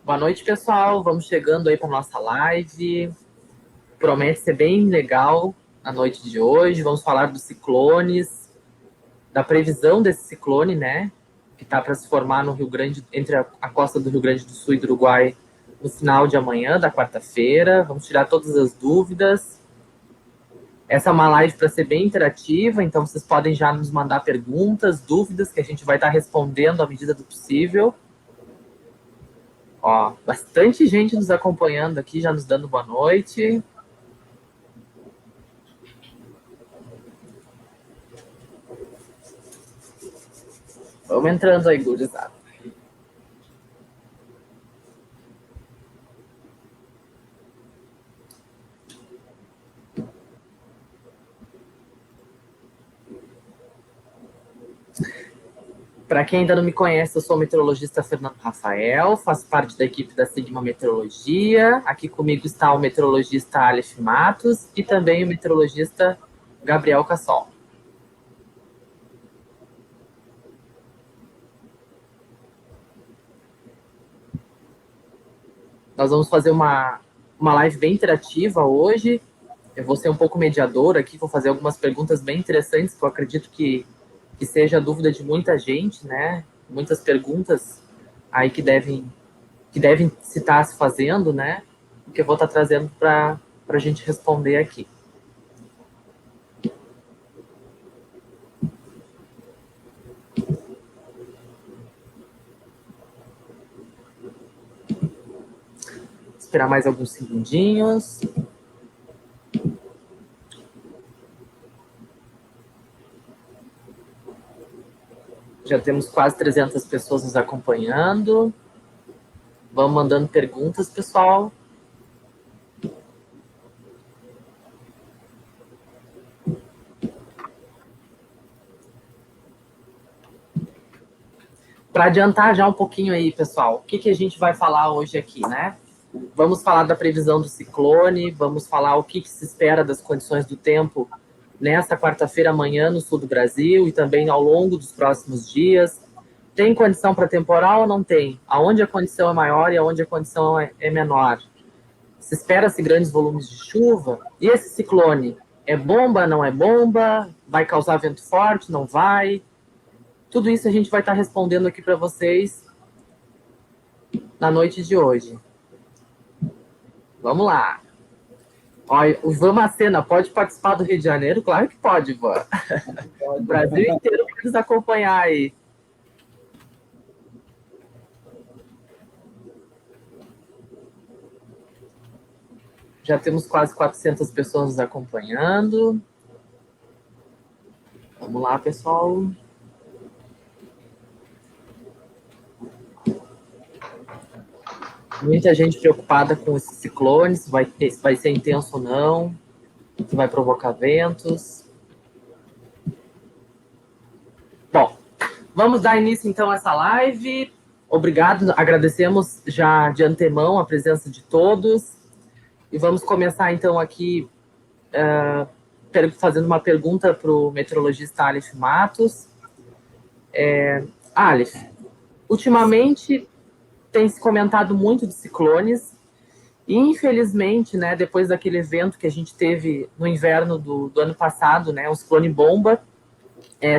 Boa noite, pessoal. Vamos chegando aí para nossa live. Promete ser bem legal a noite de hoje. Vamos falar dos ciclones, da previsão desse ciclone, né? Que está para se formar no Rio Grande, entre a costa do Rio Grande do Sul e do Uruguai, no final de amanhã, da quarta-feira. Vamos tirar todas as dúvidas. Essa é uma live para ser bem interativa, então vocês podem já nos mandar perguntas, dúvidas, que a gente vai estar respondendo à medida do possível. Ó, bastante gente nos acompanhando aqui, já nos dando boa noite. Vamos entrando aí, gurizada. Para quem ainda não me conhece, eu sou o meteorologista Fernando Rafael, faço parte da equipe da Sigma Meteorologia. Aqui comigo está o meteorologista Aleph Matos e também o meteorologista Gabriel Cassol. Nós vamos fazer uma live bem interativa hoje. Eu vou ser um pouco mediador aqui, vou fazer algumas perguntas bem interessantes, que eu acredito que seja a dúvida de muita gente, né? Muitas perguntas aí que devem se estar se fazendo, né? Que eu vou estar trazendo para a gente responder aqui. Esperar mais alguns segundinhos. Já temos quase 300 pessoas nos acompanhando. Vamos mandando perguntas, pessoal. Para adiantar já um pouquinho aí, pessoal, o que a gente vai falar hoje aqui, né? Vamos falar da previsão do ciclone, vamos falar o que se espera das condições do tempo nesta quarta-feira, amanhã, no sul do Brasil e também ao longo dos próximos dias. Tem condição para temporal ou não tem? Aonde a condição é maior e aonde a condição é menor? Se espera-se grandes volumes de chuva? E esse ciclone é bomba, não é bomba? Vai causar vento forte, não vai? Tudo isso a gente vai estar respondendo aqui para vocês na noite de hoje. Vamos lá. Olha, o Ivan Macena pode participar do Rio de Janeiro? Claro que pode, Ivan. O Brasil inteiro vai nos acompanhar aí. Já temos quase 400 pessoas nos acompanhando. Vamos lá, pessoal. Muita gente preocupada com esses ciclones, se vai ser intenso ou não, se vai provocar ventos. Bom, vamos dar início então a essa live. Obrigado, agradecemos já de antemão a presença de todos. E vamos começar então aqui fazendo uma pergunta para o meteorologista Aleph Matos. Aleph, ultimamente tem se comentado muito de ciclones e, infelizmente, né, depois daquele evento que a gente teve no inverno do ano passado, né, o ciclone bomba,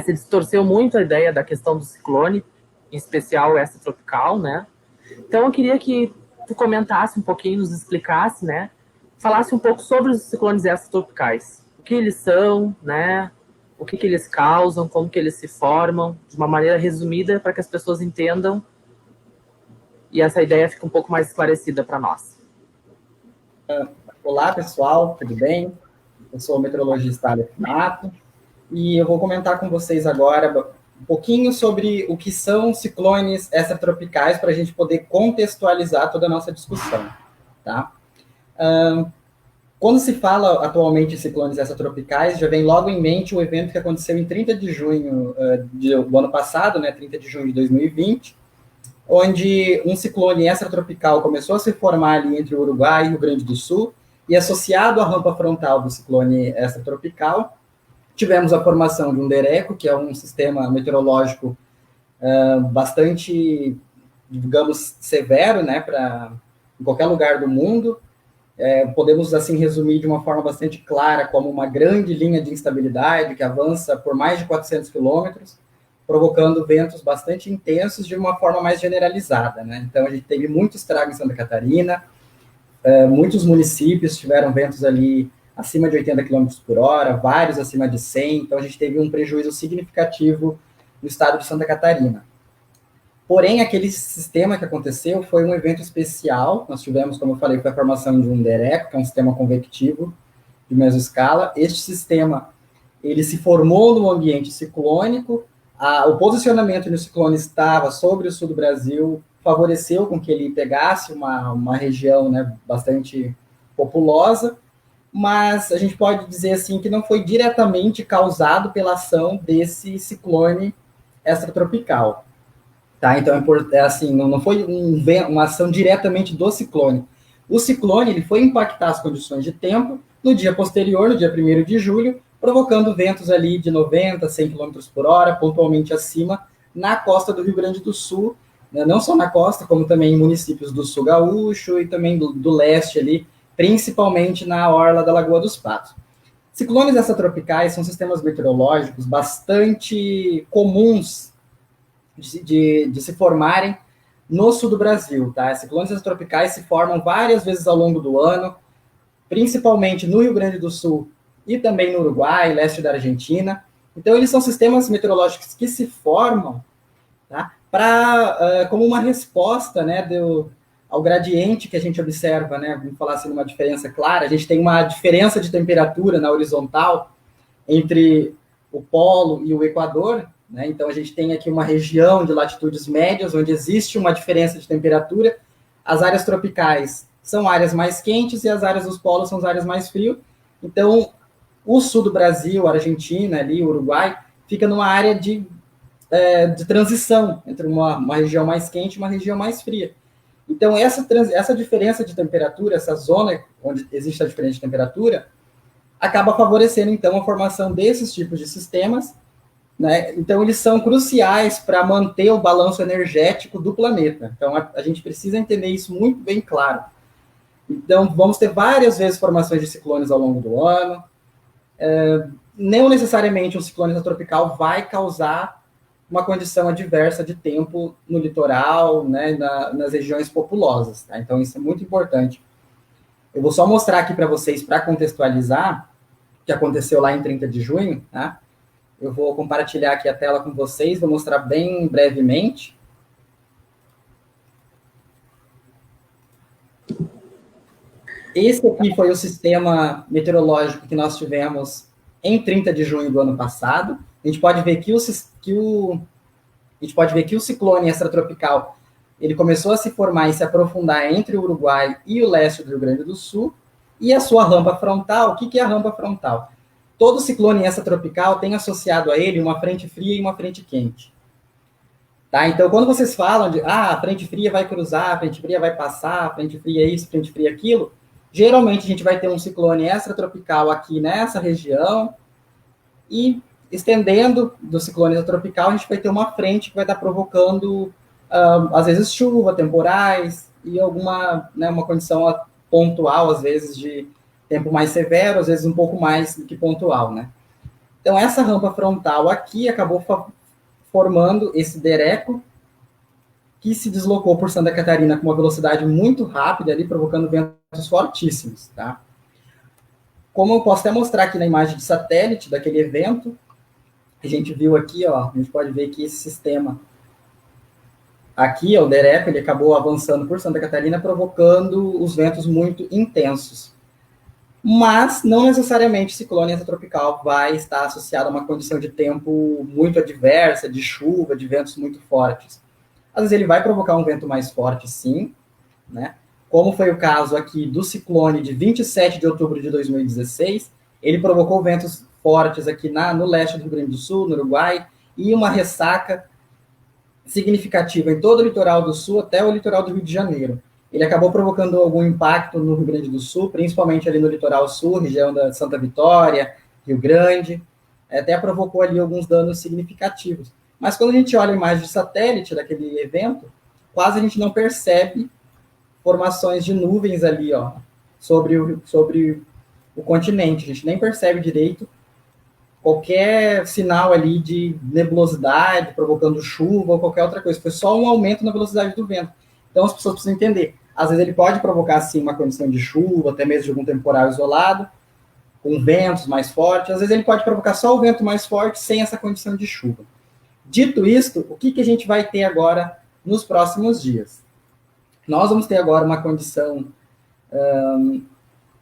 se distorceu muito a ideia da questão do ciclone, em especial extratropical, né? Então eu queria que tu comentasse um pouquinho, nos explicasse, né, falasse um pouco sobre os ciclones extratropicais, o que eles são, né, o que eles causam, como que eles se formam, de uma maneira resumida para que as pessoas entendam e essa ideia fica um pouco mais esclarecida para nós. Olá, pessoal, tudo bem? Eu sou o meteorologista Aleph Matos e eu vou comentar com vocês agora um pouquinho sobre o que são ciclones extratropicais para a gente poder contextualizar toda a nossa discussão, tá? Quando se fala atualmente em ciclones extratropicais, já vem logo em mente o evento que aconteceu em 30 de junho do ano passado, né, 30 de junho de 2020, onde um ciclone extratropical começou a se formar ali entre o Uruguai e o Rio Grande do Sul, e associado à rampa frontal do ciclone extratropical, tivemos a formação de um dereco, que é um sistema meteorológico bastante digamos, severo, né, para em qualquer lugar do mundo. Podemos, assim, resumir de uma forma bastante clara como uma grande linha de instabilidade que avança por mais de 400 quilômetros, provocando ventos bastante intensos de uma forma mais generalizada, né? Então, a gente teve muito estrago em Santa Catarina, muitos municípios tiveram ventos ali acima de 80 quilômetros por hora, vários acima de 100, então a gente teve um prejuízo significativo no estado de Santa Catarina. Porém, aquele sistema que aconteceu foi um evento especial. Nós tivemos, como eu falei, foi a formação de um DERECO, que é um sistema convectivo de mesoscala. Este sistema, ele se formou no ambiente ciclônico. O posicionamento no ciclone estava sobre o sul do Brasil, favoreceu com que ele pegasse uma região, né, bastante populosa, mas a gente pode dizer assim que não foi diretamente causado pela ação desse ciclone extratropical. Tá, então assim, não foi uma ação diretamente do ciclone. O ciclone ele foi impactar as condições de tempo no dia posterior, no dia 1º de julho, provocando ventos ali de 90, 100 km por hora, pontualmente acima, na costa do Rio Grande do Sul, né, não só na costa, como também em municípios do sul gaúcho e também do leste ali, principalmente na orla da Lagoa dos Patos. Ciclones extratropicais são sistemas meteorológicos bastante comuns de se formarem no sul do Brasil, tá? Ciclones extratropicais se formam várias vezes ao longo do ano, principalmente no Rio Grande do Sul e também no Uruguai, leste da Argentina. Então, eles são sistemas meteorológicos que se formam, tá? Como uma resposta, né, ao gradiente que a gente observa, né? Vamos falar assim, uma diferença clara. A gente tem uma diferença de temperatura na horizontal entre o polo e o equador, né? Então, a gente tem aqui uma região de latitudes médias, onde existe uma diferença de temperatura. As áreas tropicais são áreas mais quentes e as áreas dos polos são as áreas mais frias. Então, o sul do Brasil, a Argentina, ali, o Uruguai, fica numa área de transição entre uma região mais quente e uma região mais fria. Então, essa diferença de temperatura, essa zona onde existe a diferença de temperatura, acaba favorecendo, então, a formação desses tipos de sistemas, né? Então, eles são cruciais para manter o balanço energético do planeta. Então, a gente precisa entender isso muito bem claro. Então, vamos ter várias vezes formações de ciclones ao longo do ano. Não necessariamente um ciclone extratropical vai causar uma condição adversa de tempo no litoral, né, nas regiões populosas. Tá? Então, isso é muito importante. Eu vou só mostrar aqui para vocês, para contextualizar, o que aconteceu lá em 30 de junho, tá? Eu vou compartilhar aqui a tela com vocês, vou mostrar bem brevemente. Esse aqui foi o sistema meteorológico que nós tivemos em 30 de junho do ano passado. A gente pode ver que o ciclone extratropical ele começou a se formar e se aprofundar entre o Uruguai e o leste do Rio Grande do Sul. E a sua rampa frontal, o que é a rampa frontal? Todo ciclone extratropical tem associado a ele uma frente fria e uma frente quente. Tá? Então, quando vocês falam de a frente fria vai cruzar, a frente fria vai passar, a frente fria é isso, a frente fria é aquilo, geralmente a gente vai ter um ciclone extratropical aqui nessa região e estendendo do ciclone extratropical, a gente vai ter uma frente que vai estar provocando, às vezes, chuva, temporais e alguma, né, uma condição pontual, às vezes, de tempo mais severo, às vezes um pouco mais do que pontual, né? Então, essa rampa frontal aqui acabou formando esse DERECO, que se deslocou por Santa Catarina com uma velocidade muito rápida, ali, provocando ventos fortíssimos, tá? Como eu posso até mostrar aqui na imagem de satélite daquele evento, a gente viu aqui, ó, a gente pode ver que esse sistema aqui, ó, o DERECO, ele acabou avançando por Santa Catarina, provocando os ventos muito intensos. Mas não necessariamente o ciclone extratropical vai estar associado a uma condição de tempo muito adversa, de chuva, de ventos muito fortes. Às vezes ele vai provocar um vento mais forte, sim, né? Como foi o caso aqui do ciclone de 27 de outubro de 2016, ele provocou ventos fortes aqui no leste do Rio Grande do Sul, no Uruguai, e uma ressaca significativa em todo o litoral do Sul até o litoral do Rio de Janeiro. Ele acabou provocando algum impacto no Rio Grande do Sul, principalmente ali no litoral sul, região da Santa Vitória, Rio Grande, até provocou ali alguns danos significativos. Mas quando a gente olha a imagem de satélite daquele evento, quase a gente não percebe formações de nuvens ali, ó, sobre o continente. A gente nem percebe direito qualquer sinal ali de nebulosidade, provocando chuva ou qualquer outra coisa. Foi só um aumento na velocidade do vento. Então, as pessoas precisam entender. Às vezes ele pode provocar, sim, uma condição de chuva, até mesmo de algum temporal isolado, com ventos mais fortes. Às vezes ele pode provocar só o vento mais forte, sem essa condição de chuva. Dito isto, o que a gente vai ter agora nos próximos dias? Nós vamos ter agora uma condição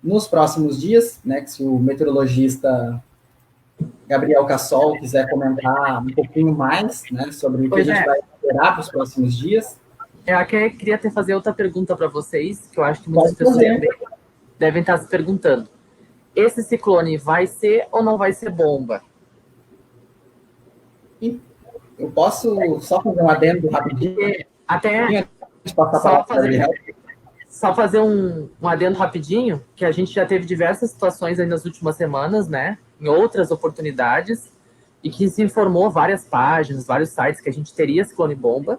nos próximos dias, né, que se o meteorologista Gabriel Cassol quiser comentar um pouquinho mais, né, sobre o que a gente vai esperar para os próximos dias. Eu queria até fazer outra pergunta para vocês, que eu acho que muitas pessoas devem estar se perguntando. Esse ciclone vai ser ou não vai ser bomba? Eu posso só fazer um adendo rapidinho? Até só fazer um adendo rapidinho, que a gente já teve diversas situações aí nas últimas semanas, né, em outras oportunidades, e que se informou várias páginas, vários sites que a gente teria ciclone bomba.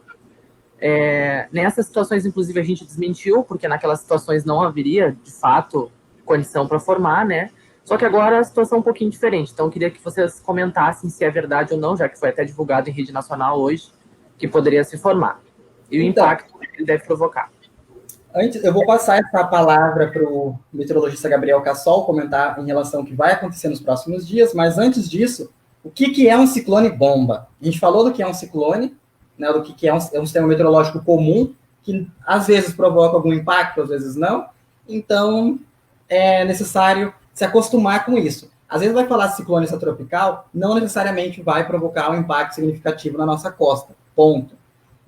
Nessas situações, inclusive, a gente desmentiu, porque naquelas situações não haveria, de fato, condição para formar, né? Só que agora a situação é um pouquinho diferente. Então, eu queria que vocês comentassem se é verdade ou não, já que foi até divulgado em rede nacional hoje, que poderia se formar. E o impacto que ele deve provocar. Antes, eu vou passar essa palavra para o meteorologista Gabriel Cassol comentar em relação ao que vai acontecer nos próximos dias, mas antes disso, o que é um ciclone bomba? A gente falou do que é um ciclone, né, do que é um sistema meteorológico comum, que às vezes provoca algum impacto, às vezes não. Então, é necessário se acostumar com isso. Às vezes vai falar ciclone extratropical, não necessariamente vai provocar um impacto significativo na nossa costa, ponto.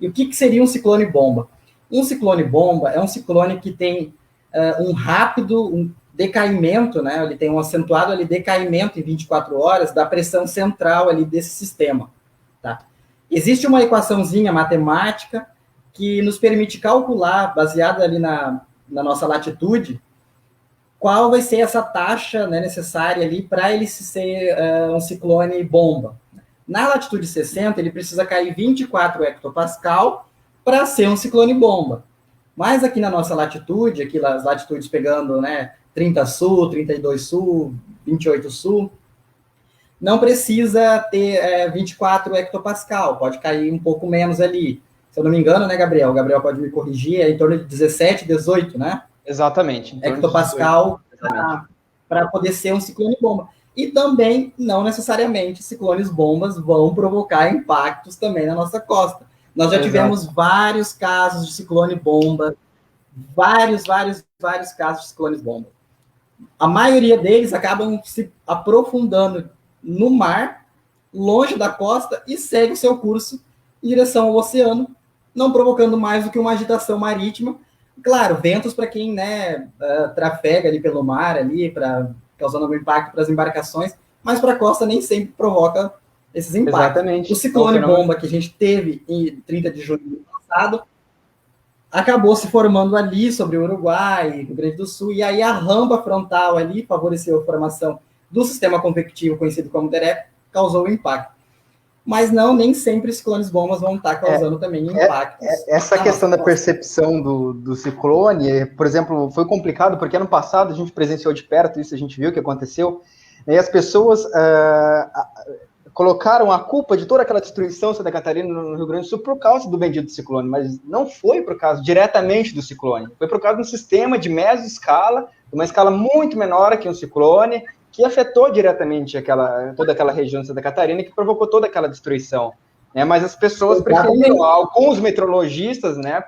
E o que seria um ciclone bomba? Um ciclone bomba é um ciclone que tem um rápido decaimento, né? Ele tem um acentuado ali, decaimento em 24 horas da pressão central ali desse sistema. Tá? Existe uma equaçãozinha matemática que nos permite calcular, baseada ali na nossa latitude, qual vai ser essa taxa, né, necessária ali para ele ser um ciclone bomba. Na latitude 60, ele precisa cair 24 hectopascal para ser um ciclone bomba. Mas aqui na nossa latitude, aqui as latitudes pegando, né, 30 sul, 32 sul, 28 sul, não precisa ter 24 hectopascal, pode cair um pouco menos ali. Se eu não me engano, né, Gabriel? O Gabriel pode me corrigir, é em torno de 17, 18, né? Exatamente. Hectopascal para poder ser um ciclone bomba. E também, não necessariamente, ciclones bombas vão provocar impactos também na nossa costa. Nós já tivemos vários casos de ciclone bomba, vários casos de ciclones bomba. A maioria deles acabam se aprofundando no mar, longe da costa, e segue o seu curso em direção ao oceano, não provocando mais do que uma agitação marítima. Claro, ventos para quem, né, trafega ali pelo mar, ali, causando algum impacto para as embarcações, mas para a costa nem sempre provoca esses impactos. Exatamente. O ciclone bomba que a gente teve em 30 de junho do ano passado acabou se formando ali sobre o Uruguai, Rio Grande do Sul, e aí a rampa frontal ali favoreceu a formação do sistema convectivo conhecido como DEREP, causou impacto. Mas não, nem sempre ciclones bombas vão estar causando também impactos. Essa questão da percepção do ciclone, por exemplo, foi complicado, porque ano passado a gente presenciou de perto isso, a gente viu o que aconteceu, e as pessoas colocaram a culpa de toda aquela destruição em Santa Catarina, no Rio Grande do Sul, por causa do bendito ciclone, mas não foi por causa diretamente do ciclone, foi por causa de um sistema de mesoscala, uma escala muito menor que um ciclone, que afetou diretamente toda aquela região de Santa Catarina, que provocou toda aquela destruição. Né? Mas as pessoas preferiram, alguns meteorologistas, né,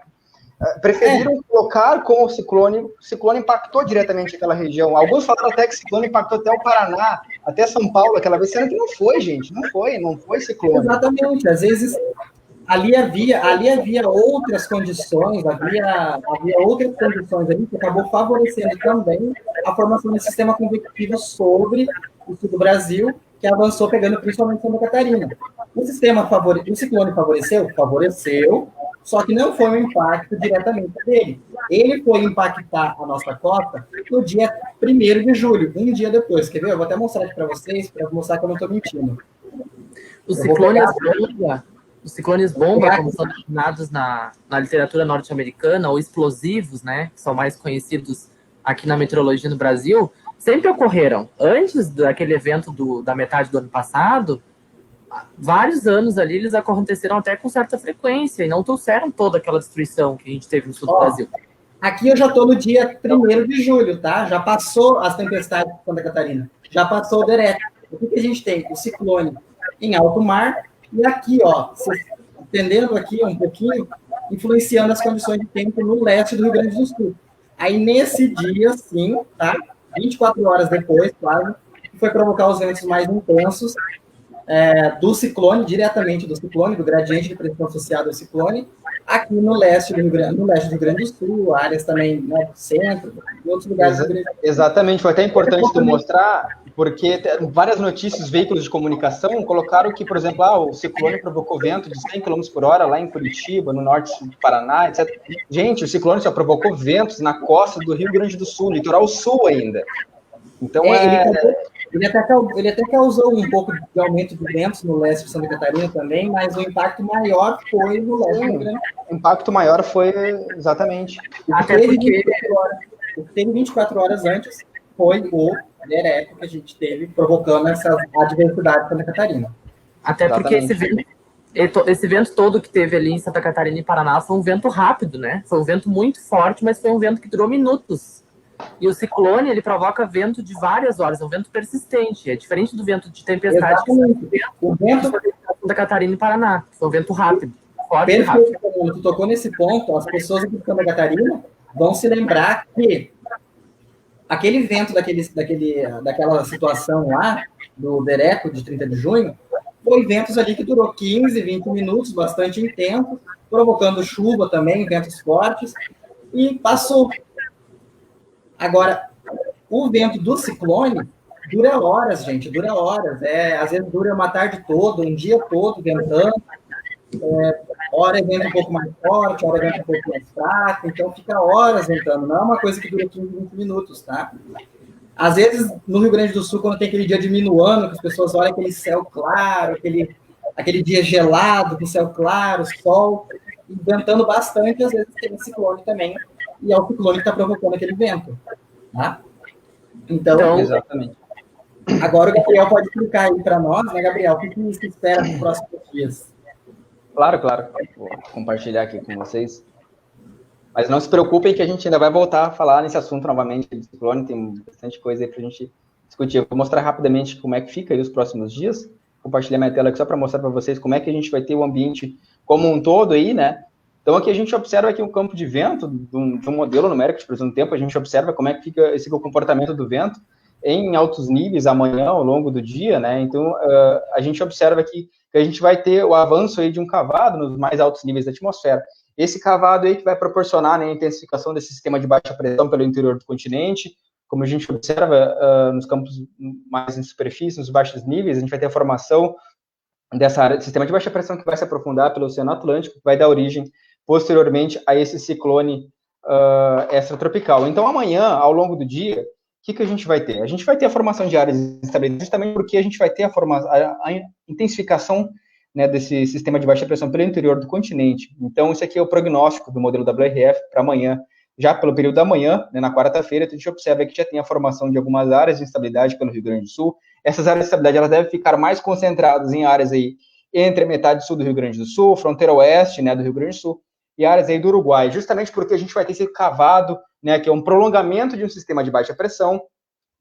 preferiram colocar como o ciclone impactou diretamente aquela região. Alguns falaram até que o ciclone impactou até o Paraná, até São Paulo, aquela vez, sendo que não foi, gente, não foi ciclone. Exatamente, às vezes ali havia outras condições, havia outras condições ali que acabou favorecendo também a formação do sistema convectivo sobre o sul do Brasil, que avançou pegando principalmente Santa Catarina. O ciclone favoreceu, só que não foi um impacto diretamente dele. Ele foi impactar a nossa costa no dia 1º de julho, um dia depois. Quer ver? Eu vou até mostrar aqui para vocês, para mostrar que eu não estou mentindo. O ciclone bomba, Os ciclones bomba, como são denominados na literatura norte-americana, ou explosivos, né, que são mais conhecidos aqui na meteorologia no Brasil, sempre ocorreram. Antes daquele evento da metade do ano passado, vários anos ali, eles aconteceram até com certa frequência e não trouxeram toda aquela destruição que a gente teve no sul do Brasil. Aqui eu já estou no dia 1º de julho, tá? Já passou as tempestades de Santa Catarina. Já passou o Derek. O que a gente tem? O ciclone em alto mar. E aqui, ó, estendendo aqui um pouquinho, influenciando as condições de tempo no leste do Rio Grande do Sul. Aí, nesse dia, sim, tá? 24 horas depois, claro, foi provocar os ventos mais intensos do ciclone, diretamente do ciclone, do gradiente de pressão associado ao ciclone, aqui no leste do Rio Grande do Sul, áreas também, né, do centro, e outros lugares do Rio Grande do Sul. Exatamente, foi até importante tu mostrar, porque várias notícias, veículos de comunicação colocaram que, por exemplo, o ciclone provocou vento de 100 km por hora lá em Curitiba, no norte do Paraná, etc. Gente, o ciclone só provocou ventos na costa do Rio Grande do Sul, litoral sul ainda. Então, ele até causou um pouco de aumento de ventos no leste de Santa Catarina também, mas o impacto maior foi no leste do Rio Grande do Sul. O impacto maior foi, exatamente. Até porque o que teve 24 horas antes foi o Dereco que a gente teve, provocando essa adversidade de Santa Catarina. Até porque esse vento todo que teve ali em Santa Catarina e Paraná foi um vento rápido, né? Foi um vento muito forte, mas foi um vento que durou minutos. E o ciclone, ele provoca vento de várias horas, é um vento persistente. É diferente do vento de tempestade. Exatamente. O vento de Santa Catarina e Paraná. Foi um vento rápido, forte e rápido. Quando tu tocou nesse ponto, as pessoas aqui de Santa Catarina vão se lembrar que aquele vento daquela situação lá, do Dereco, de 30 de junho, foi ventos ali que durou 15, 20 minutos, bastante intenso, provocando chuva também, ventos fortes, e passou. Agora, o vento do ciclone dura horas, gente, dura horas. Às vezes dura uma tarde toda, um dia todo ventando. Hora é vento um pouco mais forte, hora é vento um pouco mais fraco, então fica horas ventando. Não é uma coisa que dura 15, 20 minutos, tá? Às vezes, no Rio Grande do Sul, quando tem aquele dia de minuano, que as pessoas olham aquele céu claro, aquele dia gelado, com céu claro, sol, e ventando bastante, às vezes tem ciclone também. E é o ciclone que está provocando aquele vento. Tá? Então, exatamente. Agora o Gabriel pode explicar aí para nós, né, Gabriel? O que se espera nos próximos dias? Claro. Vou compartilhar aqui com vocês. Mas não se preocupem que a gente ainda vai voltar a falar nesse assunto novamente do ciclone. Tem bastante coisa aí para a gente discutir. Eu vou mostrar rapidamente como é que fica aí os próximos dias. Compartilhar minha tela aqui só para mostrar para vocês como é que a gente vai ter o ambiente como um todo aí, né? Então, aqui a gente observa aqui um campo de vento de um modelo numérico de previsão do tempo. A gente observa como é que fica esse comportamento do vento em altos níveis amanhã, ao longo do dia, né? Então, a gente observa aqui que a gente vai ter o avanço aí de um cavado nos mais altos níveis da atmosfera. Esse cavado aí que vai proporcionar, né, a intensificação desse sistema de baixa pressão pelo interior do continente. Como a gente observa nos campos mais em superfície, nos baixos níveis, a gente vai ter a formação dessa área de sistema de baixa pressão que vai se aprofundar pelo Oceano Atlântico, que vai dar origem posteriormente a esse ciclone extratropical. Então, amanhã, ao longo do dia, o que a gente vai ter? A gente vai ter a formação de áreas instáveis, justamente porque a gente vai ter a intensificação, né, desse sistema de baixa pressão pelo interior do continente. Então, esse aqui é o prognóstico do modelo WRF para amanhã. Já pelo período da manhã, né, na quarta-feira, a gente observa que já tem a formação de algumas áreas de instabilidade pelo Rio Grande do Sul. Essas áreas de instabilidade elas devem ficar mais concentradas em áreas aí entre a metade sul do Rio Grande do Sul, fronteira oeste, né, do Rio Grande do Sul, e áreas aí do Uruguai, justamente porque a gente vai ter esse cavado, né, que é um prolongamento de um sistema de baixa pressão,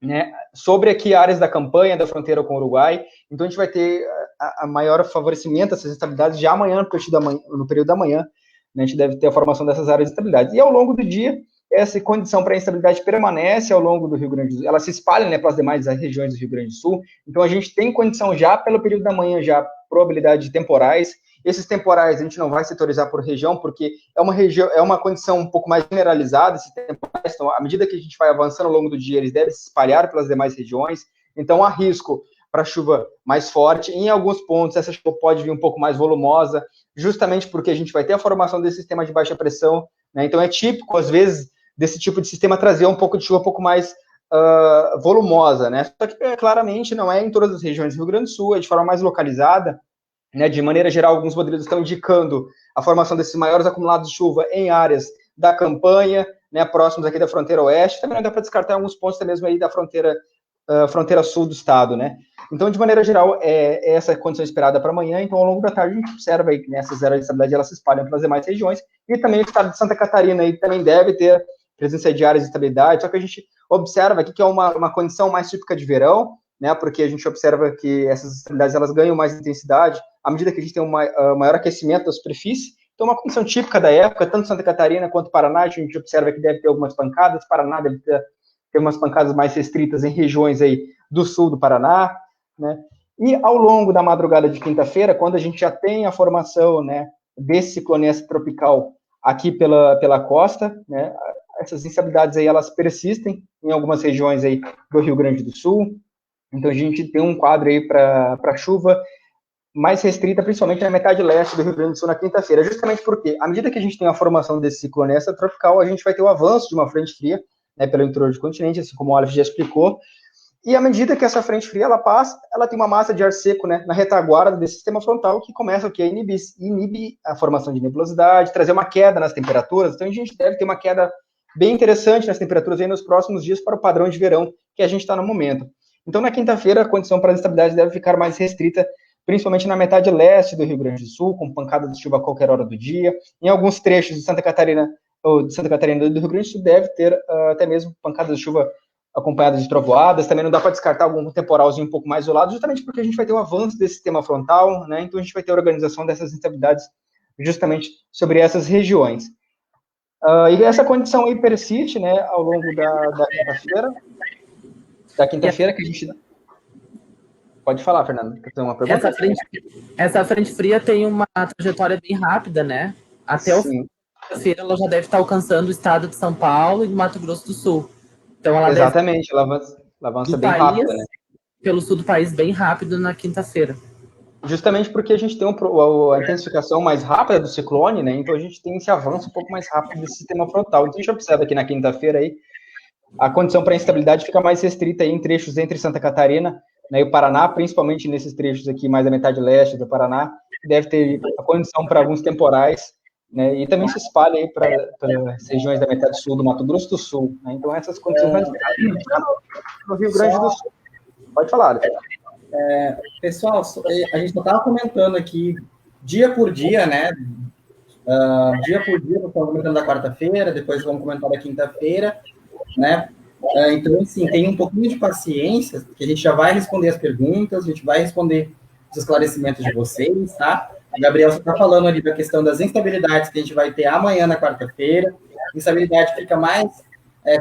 né, sobre aqui áreas da campanha, da fronteira com o Uruguai. Então a gente vai ter a maior favorecimento dessas estabilidades já amanhã, no período da manhã, né, a gente deve ter a formação dessas áreas de estabilidade. E ao longo do dia, essa condição para instabilidade permanece ao longo do Rio Grande do Sul, ela se espalha, né, pelas demais regiões do Rio Grande do Sul. Então a gente tem condição já pelo período da manhã, já probabilidade de temporais. Esses temporais a gente não vai setorizar por região, porque é uma condição um pouco mais generalizada, esses temporais. Então, à medida que a gente vai avançando ao longo do dia, eles devem se espalhar pelas demais regiões. Então, há risco para chuva mais forte. Em alguns pontos, essa chuva pode vir um pouco mais volumosa, justamente porque a gente vai ter a formação desse sistema de baixa pressão, né? Então, é típico, às vezes, desse tipo de sistema trazer um pouco de chuva um pouco mais volumosa, né? Só que, claramente, não é em todas as regiões do Rio Grande do Sul, é de forma mais localizada. né? De maneira geral, alguns modelos estão indicando a formação desses maiores acumulados de chuva em áreas da campanha, né, próximos aqui da fronteira oeste. Também não dá para descartar alguns pontos até mesmo aí da fronteira sul do estado, né? Então, de maneira geral, é essa a condição esperada para amanhã. Então, ao longo da tarde, a gente observa aí que nessas áreas de estabilidade elas se espalham pelas demais regiões. E também o estado de Santa Catarina aí também deve ter presença de áreas de estabilidade, só que a gente observa aqui que é uma condição mais típica de verão, né? Porque a gente observa que essas estabilidades elas ganham mais intensidade à medida que a gente tem um maior aquecimento da superfície. Então, uma condição típica da época, tanto Santa Catarina quanto Paraná, a gente observa que deve ter algumas pancadas, Paraná deve ter umas pancadas mais restritas em regiões aí do sul do Paraná, né? E ao longo da madrugada de quinta-feira, quando a gente já tem a formação, né, desse ciclone tropical aqui pela costa, né, essas instabilidades aí, elas persistem em algumas regiões aí do Rio Grande do Sul. Então, a gente tem um quadro aí para chuva mais restrita, principalmente na metade leste do Rio Grande do Sul na quinta-feira, justamente porque, à medida que a gente tem a formação desse ciclone tropical, a gente vai ter o avanço de uma frente fria, né, pelo interior do continente, assim como o Aleph já explicou, e à medida que essa frente fria ela passa, ela tem uma massa de ar seco, né, na retaguarda desse sistema frontal, que começa a inibir a formação de nebulosidade, trazer uma queda nas temperaturas. Então a gente deve ter uma queda bem interessante nas temperaturas aí nos próximos dias para o padrão de verão que a gente está no momento. Então na quinta-feira a condição para a instabilidade deve ficar mais restrita, principalmente na metade leste do Rio Grande do Sul, com pancadas de chuva a qualquer hora do dia. Em alguns trechos de Santa Catarina ou de Santa Catarina do Rio Grande do Sul deve ter até mesmo pancadas de chuva acompanhadas de trovoadas. Também não dá para descartar algum temporalzinho um pouco mais isolado, justamente porque a gente vai ter o avanço desse sistema frontal, né? Então a gente vai ter a organização dessas instabilidades justamente sobre essas regiões. E essa condição aí persiste, né, ao longo da quinta-feira. Da quinta-feira que a gente... Pode falar, Fernando, que tem uma pergunta. Essa frente fria tem uma trajetória bem rápida, né? Até o fim da feira ela já deve estar alcançando o estado de São Paulo e do Mato Grosso do Sul. Então ela exatamente, ela avança bem rápido, né? Pelo sul do país, bem rápido na quinta-feira. Justamente porque a gente tem a intensificação mais rápida do ciclone, né? Então a gente tem esse avanço um pouco mais rápido desse sistema frontal. Então a gente observa aqui na quinta-feira aí, a condição para instabilidade fica mais restrita aí em trechos entre Santa Catarina, né, e o Paraná, principalmente nesses trechos aqui mais da metade leste do Paraná, deve ter a condição para alguns temporais, né, e também se espalha aí para as regiões da metade sul do Mato Grosso do Sul, né, então essas condições no Rio Grande do Sul. Pode falar. Pessoal, a gente só estava comentando aqui dia por dia, né, dia por dia, nós estamos comentando da quarta-feira, depois vamos comentar da quinta-feira, né. Então, assim, tem um pouquinho de paciência, que a gente já vai responder as perguntas, a gente vai responder os esclarecimentos de vocês, tá? O Gabriel está falando ali da questão das instabilidades que a gente vai ter amanhã na quarta-feira. A instabilidade fica mais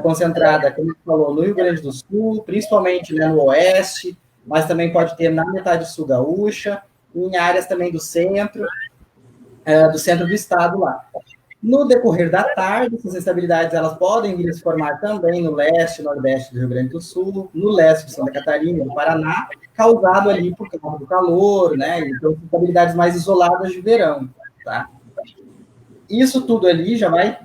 concentrada, como ele falou, no Rio Grande do Sul, principalmente, né, no oeste, mas também pode ter na metade sul gaúcha, em áreas também do centro do estado lá. No decorrer da tarde, essas instabilidades elas podem vir a se formar também no leste e nordeste do Rio Grande do Sul, no leste de Santa Catarina e do Paraná, causado ali por causa do calor, né? Então, instabilidades mais isoladas de verão, tá? Isso tudo ali já vai,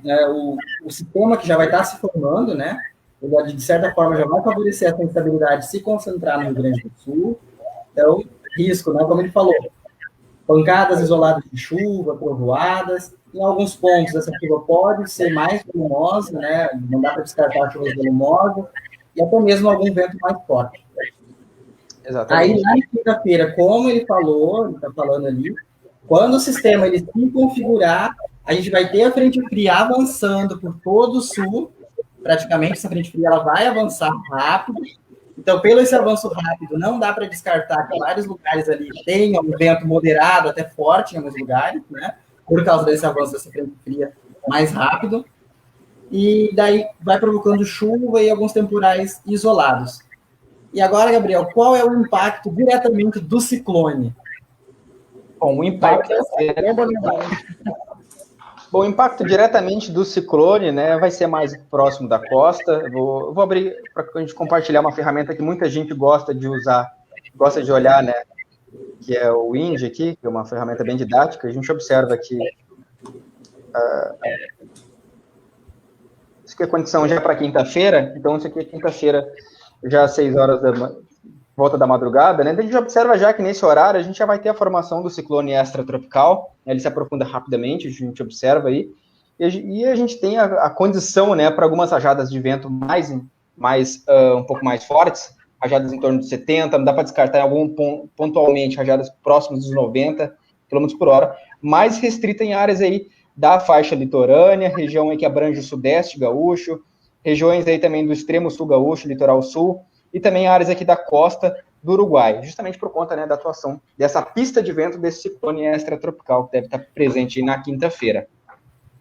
o sistema que já vai estar se formando, né? Ele, de certa forma, já vai favorecer essa instabilidade se concentrar no Rio Grande do Sul. Então, risco, né? Como ele falou, pancadas isoladas de chuva, trovoadas. Em alguns pontos, essa chuva pode ser mais volumosa, né? Não dá para descartar chuvas volumosas, e até mesmo algum vento mais forte. Exatamente. Aí, na quinta-feira, como ele falou, ele está falando ali, quando o sistema ele se configurar, a gente vai ter a frente fria avançando por todo o sul, praticamente essa frente fria ela vai avançar rápido. Então, pelo esse avanço rápido, não dá para descartar que vários lugares ali tenham um vento moderado até forte em alguns lugares, né? Por causa desse avanço dessa frente fria mais rápido, e daí vai provocando chuva e alguns temporais isolados. E agora, Gabriel, qual é o impacto diretamente do ciclone? Bom, o impacto diretamente do ciclone, né, vai ser mais próximo da costa. Vou abrir para a gente compartilhar uma ferramenta que muita gente gosta de usar, gosta de olhar, né, que é o Wind aqui, que é uma ferramenta bem didática. A gente observa que isso aqui é condição já para quinta-feira, então isso aqui é quinta-feira, já às 6 horas volta da madrugada, né? Então a gente observa já que nesse horário a gente já vai ter a formação do ciclone extratropical, né? Ele se aprofunda rapidamente, a gente observa aí, e a gente tem a condição, né, para algumas rajadas de vento um pouco mais fortes, rajadas em torno de 70, não dá para descartar pontualmente rajadas próximas dos 90 km por hora, mais restrita em áreas aí da faixa litorânea, região aí que abrange o sudeste gaúcho, regiões aí também do extremo sul gaúcho, litoral sul, e também áreas aqui da costa do Uruguai, justamente por conta, né, da atuação dessa pista de vento desse ciclone extratropical que deve estar presente na quinta-feira.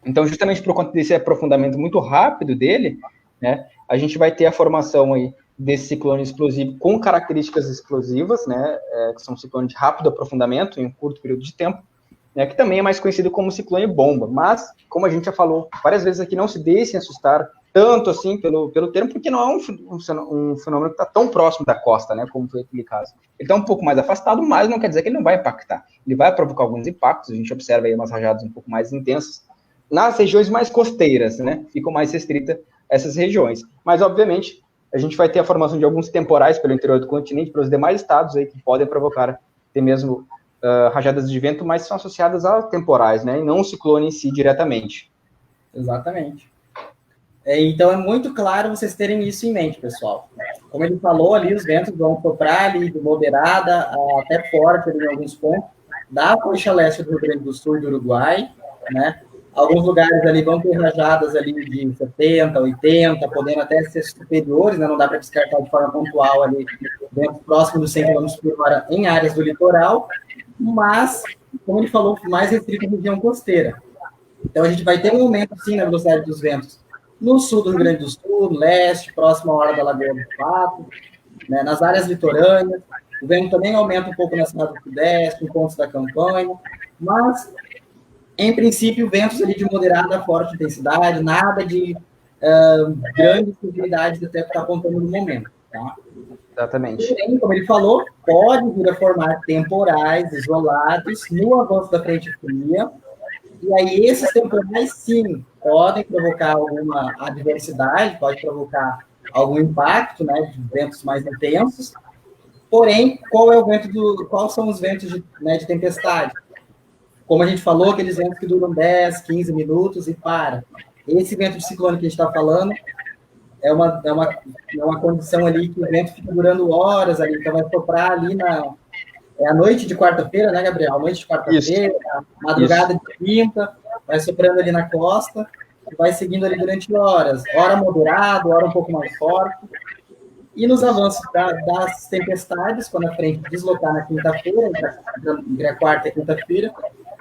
Então, justamente por conta desse aprofundamento muito rápido dele, né, a gente vai ter a formação aí desse ciclone explosivo com características explosivas, né, que são ciclones de rápido aprofundamento em um curto período de tempo, né, que também é mais conhecido como ciclone bomba. Mas, como a gente já falou várias vezes aqui, não se deixem assustar tanto assim pelo termo, porque não é um fenômeno que está tão próximo da costa, né, como foi aquele caso. Ele está um pouco mais afastado, mas não quer dizer que ele não vai impactar. Ele vai provocar alguns impactos, a gente observa aí umas rajadas um pouco mais intensas nas regiões mais costeiras, né, ficam mais restritas essas regiões. Mas, obviamente, a gente vai ter a formação de alguns temporais pelo interior do continente, pelos demais estados aí que podem provocar até mesmo rajadas de vento, mas são associadas a temporais, né, e não o ciclone em si diretamente. Exatamente. Então, é muito claro vocês terem isso em mente, pessoal. Como ele falou ali, os ventos vão soprar ali de moderada até forte ali em alguns pontos, da costa leste do Rio Grande do Sul e do Uruguai, né? Alguns lugares ali vão ter rajadas ali de 70, 80, podendo até ser superiores, né? Não dá para descartar de forma pontual ali, ventos próximos dos 100 km por hora em áreas do litoral, mas, como ele falou, mais restrito em região costeira. Então, a gente vai ter um aumento, sim, na velocidade dos ventos no sul do Rio Grande do Sul, no leste, próximo à hora da Lagoa do Pato, né, nas áreas litorâneas. O vento também aumenta um pouco na cidade do Sudeste, em pontos da campanha, mas, em princípio, ventos ali de moderada a forte intensidade, nada de grandes possibilidades até que está apontando no momento. Tá? Exatamente. Porém, como ele falou, pode vir a formar temporais isolados no avanço da frente fria, e aí esses temporais, sim, podem provocar alguma adversidade, pode provocar algum impacto, né, de ventos mais intensos. Porém, quais são os ventos de tempestade? Como a gente falou, aqueles ventos que duram 10, 15 minutos e para. Esse vento de ciclone que a gente está falando é uma condição ali que o vento fica durando horas ali, então vai soprar ali a noite de quarta-feira, né, Gabriel? A noite de quarta-feira, madrugada de quinta, vai soprando ali na costa e vai seguindo ali durante horas. Hora moderado, hora um pouco mais forte. E nos avanços das tempestades, quando a frente deslocar na quinta-feira, entre a quarta e a quinta-feira,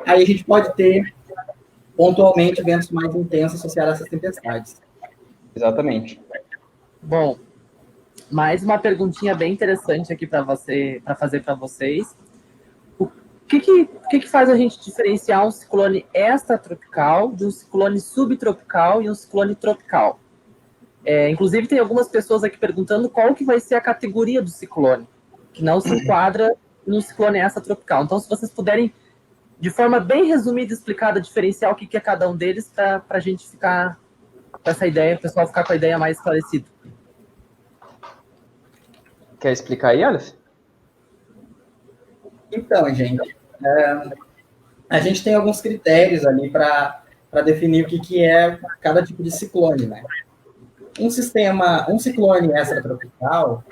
aí a gente pode ter, pontualmente, ventos mais intensos associados a essas tempestades. Exatamente. Bom, mais uma perguntinha bem interessante aqui para fazer para vocês. O que faz a gente diferenciar um ciclone extratropical de um ciclone subtropical e um ciclone tropical? Inclusive, tem algumas pessoas aqui perguntando qual que vai ser a categoria do ciclone, que não se enquadra no ciclone extratropical. Então, se vocês puderem, de forma bem resumida e explicada, diferenciar o que é cada um deles, para a gente ficar com essa ideia, o pessoal ficar com a ideia mais esclarecida. Quer explicar aí, Alice? Então, gente, a gente tem alguns critérios ali para definir o que é cada tipo de ciclone, né? Um ciclone extratropical,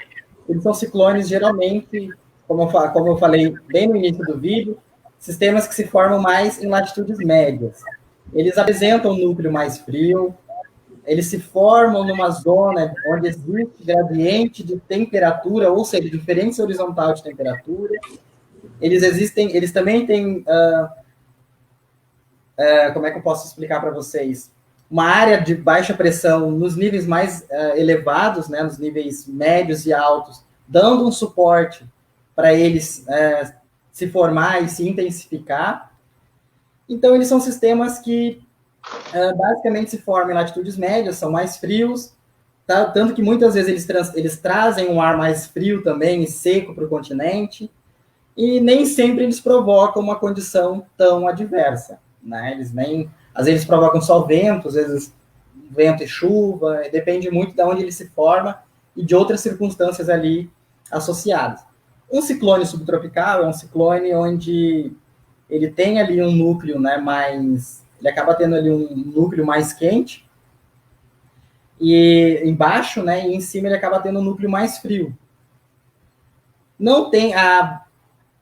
eles são ciclones geralmente, como eu falei bem no início do vídeo, sistemas que se formam mais em latitudes médias. Eles apresentam um núcleo mais frio, eles se formam numa zona onde existe gradiente de temperatura, ou seja, diferença horizontal de temperatura. Eles também têm, como é que eu posso explicar para vocês? Uma área de baixa pressão nos níveis mais elevados, né, nos níveis médios e altos, dando um suporte para eles se formar e se intensificar. Então, eles são sistemas que basicamente se formam em latitudes médias, são mais frios, tá? Tanto que muitas vezes eles trazem um ar mais frio também e seco para o continente, e nem sempre eles provocam uma condição tão adversa, né? Às vezes provocam só vento, às vezes vento e chuva, depende muito de onde ele se forma e de outras circunstâncias ali associadas. Um ciclone subtropical é um ciclone onde ele tem ali um núcleo, né, mais... Ele acaba tendo ali um núcleo mais quente, e embaixo, né, e em cima ele acaba tendo um núcleo mais frio.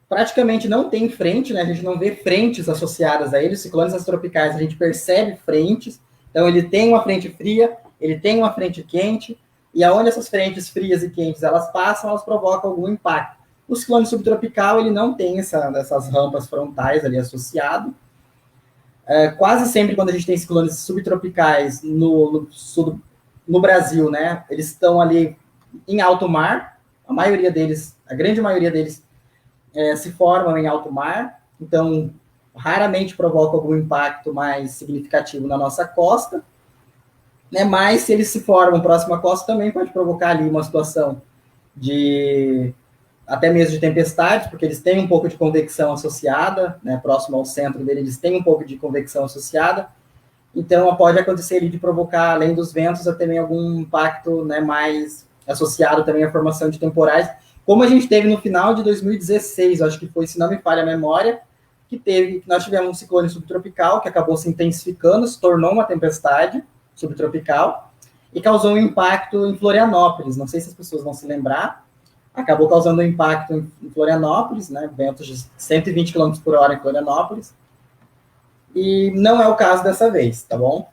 Praticamente não tem frente, né, a gente não vê frentes associadas a ele. Os ciclones extratropicais, a gente percebe frentes, então ele tem uma frente fria, ele tem uma frente quente, e aonde essas frentes frias e quentes elas passam, elas provocam algum impacto. O ciclone subtropical, ele não tem essas rampas frontais ali associado. Quase sempre quando a gente tem ciclones subtropicais no Brasil, né, eles estão ali em alto mar, a grande maioria deles se formam em alto mar, então raramente provoca algum impacto mais significativo na nossa costa, né, mas se eles se formam próximo à costa, também pode provocar ali uma situação até mesmo de tempestade, porque eles têm um pouco de convecção associada, né, próximo ao centro dele, eles têm um pouco de convecção associada, então pode acontecer ali de provocar, além dos ventos, até também algum impacto, né, mais associado também à formação de temporais, como a gente teve no final de 2016, acho que foi, se não me falha a memória, nós tivemos um ciclone subtropical que acabou se intensificando, se tornou uma tempestade subtropical e causou um impacto em Florianópolis. Não sei se as pessoas vão se lembrar, acabou causando um impacto em Florianópolis, né, ventos de 120 km por hora em Florianópolis, e não é o caso dessa vez, tá bom?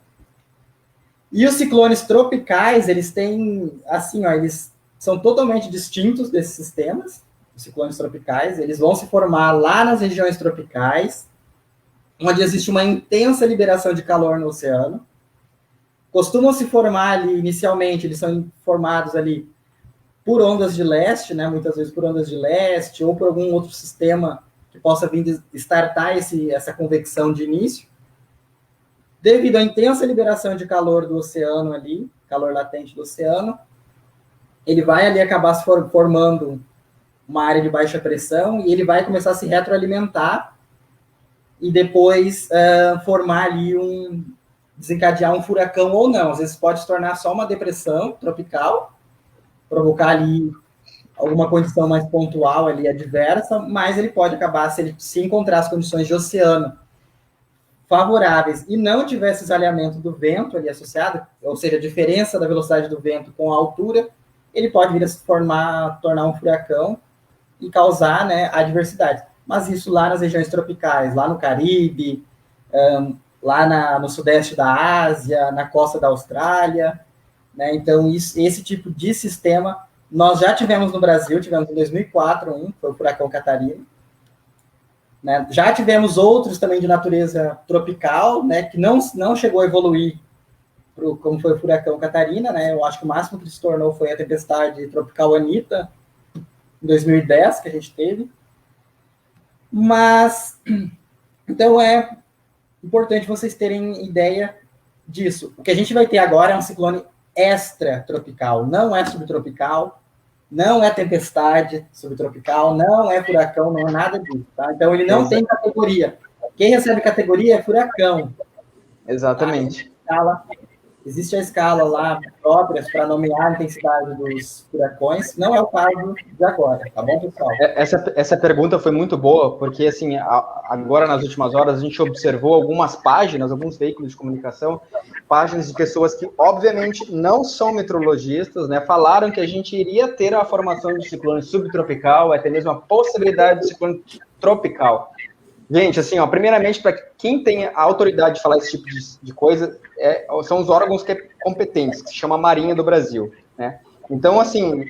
E os ciclones tropicais, eles têm, assim, ó, eles são totalmente distintos desses sistemas, os ciclones tropicais, eles vão se formar lá nas regiões tropicais, onde existe uma intensa liberação de calor no oceano, costumam se formar ali, inicialmente, eles são formados ali por ondas de leste, né, muitas vezes por ondas de leste, ou por algum outro sistema que possa vir startar essa convecção de início. Devido à intensa liberação de calor do oceano ali, calor latente do oceano, ele vai ali acabar se formando uma área de baixa pressão e ele vai começar a se retroalimentar e depois formar ali desencadear um furacão ou não. Às vezes pode se tornar só uma depressão tropical, provocar ali alguma condição mais pontual ali, adversa, mas ele pode acabar, se ele se encontrar as condições de oceano favoráveis e não tiver esse alinhamento do vento ali associado, ou seja, a diferença da velocidade do vento com a altura, ele pode vir a se tornar um furacão e causar, né, adversidade. Mas isso lá nas regiões tropicais, lá no Caribe, lá no sudeste da Ásia, na costa da Austrália, né? Então, esse tipo de sistema nós já tivemos no Brasil, tivemos em 2004, foi o furacão Catarina. Né? Já tivemos outros também de natureza tropical, né, que não chegou a evoluir como foi o furacão Catarina, né? Eu acho que o máximo que se tornou foi a tempestade tropical Anita, em 2010, que a gente teve. Mas, então é importante vocês terem ideia disso. O que a gente vai ter agora é um ciclone extratropical, não é subtropical, não é tempestade subtropical, não é furacão, não é nada disso, tá? Então ele não tem categoria. Quem recebe categoria é furacão. Exatamente. Tá? Existe a escala lá própria para nomear a intensidade dos furacões, não é o caso de agora, tá bom, pessoal? Essa pergunta foi muito boa, porque, assim, agora nas últimas horas a gente observou algumas páginas, alguns veículos de comunicação, páginas de pessoas que, obviamente, não são meteorologistas, né, falaram que a gente iria ter a formação de ciclone subtropical, até mesmo a possibilidade de ciclone tropical. Gente, assim, ó, primeiramente, para quem tem a autoridade de falar esse tipo de coisa, são os órgãos competentes, que se chama Marinha do Brasil, né? Então, assim,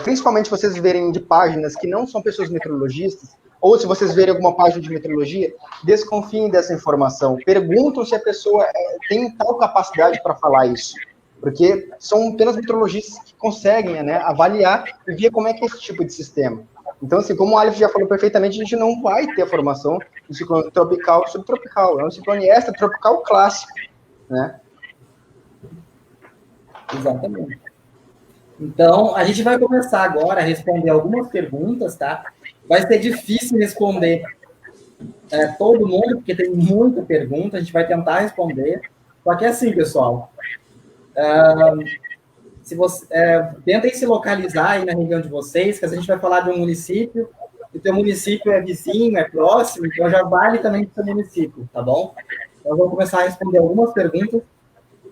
principalmente vocês verem de páginas que não são pessoas meteorologistas, ou se vocês verem alguma página de meteorologia, desconfiem dessa informação. Perguntam se a pessoa tem tal capacidade para falar isso. Porque são apenas meteorologistas que conseguem, né, avaliar e ver como é que é esse tipo de sistema. Então, assim, como o Aleph já falou perfeitamente, a gente não vai ter a formação de ciclone tropical e subtropical. É um ciclone extratropical clássico, né? Exatamente. Então, a gente vai começar agora a responder algumas perguntas, tá? Vai ser difícil responder todo mundo, porque tem muita pergunta, a gente vai tentar responder. Só que é assim, pessoal, se você tentem se localizar aí na região de vocês, que a gente vai falar de um município, e o teu município é vizinho, é próximo, então já vale também para o seu município, tá bom? Então, eu vou começar a responder algumas perguntas.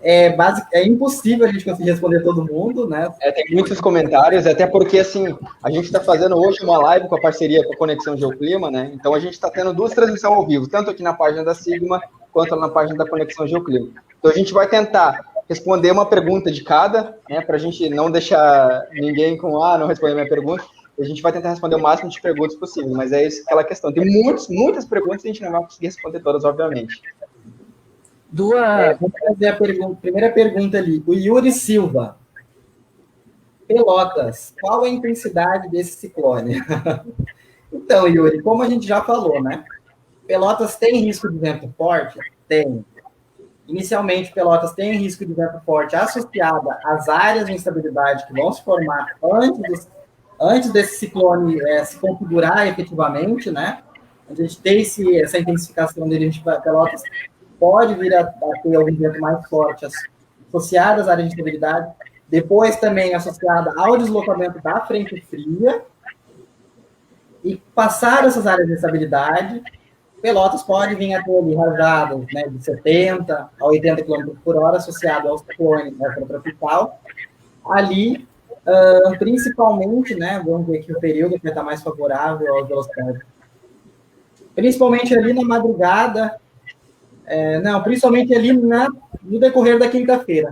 É impossível a gente conseguir responder todo mundo, né? Tem muitos comentários, até porque, assim, a gente está fazendo hoje uma live com a parceria com a Conexão Geoclima, né? Então, a gente está tendo 2 transmissões ao vivo, tanto aqui na página da Sigma, quanto na página da Conexão Geoclima. Então, a gente vai tentar responder uma pergunta de cada, né? Para a gente não deixar ninguém com, não respondeu minha pergunta. A gente vai tentar responder o máximo de perguntas possível, mas é isso, aquela questão. Tem muitas perguntas e a gente não vai conseguir responder todas, obviamente. Vou fazer a primeira pergunta ali. O Yuri Silva. Pelotas, qual a intensidade desse ciclone? Então, Yuri, como a gente já falou, né? Pelotas tem risco de vento forte? Tem. Inicialmente, Pelotas tem risco de vento forte associada às áreas de instabilidade que vão se formar antes desse ciclone se configurar efetivamente, né? A gente tem essa intensificação dele, Pelotas pode vir a ter algum vento mais forte associado às áreas de instabilidade, depois também associada ao deslocamento da frente fria, e passar essas áreas de instabilidade, Pelotas pode vir a ter ali rajadas, né, de 70 a 80 km por hora, associado ao ciclone tropical, ali, principalmente, né, vamos ver aqui o período que vai estar mais favorável às velocidades, principalmente ali na madrugada, principalmente ali no decorrer da quinta-feira,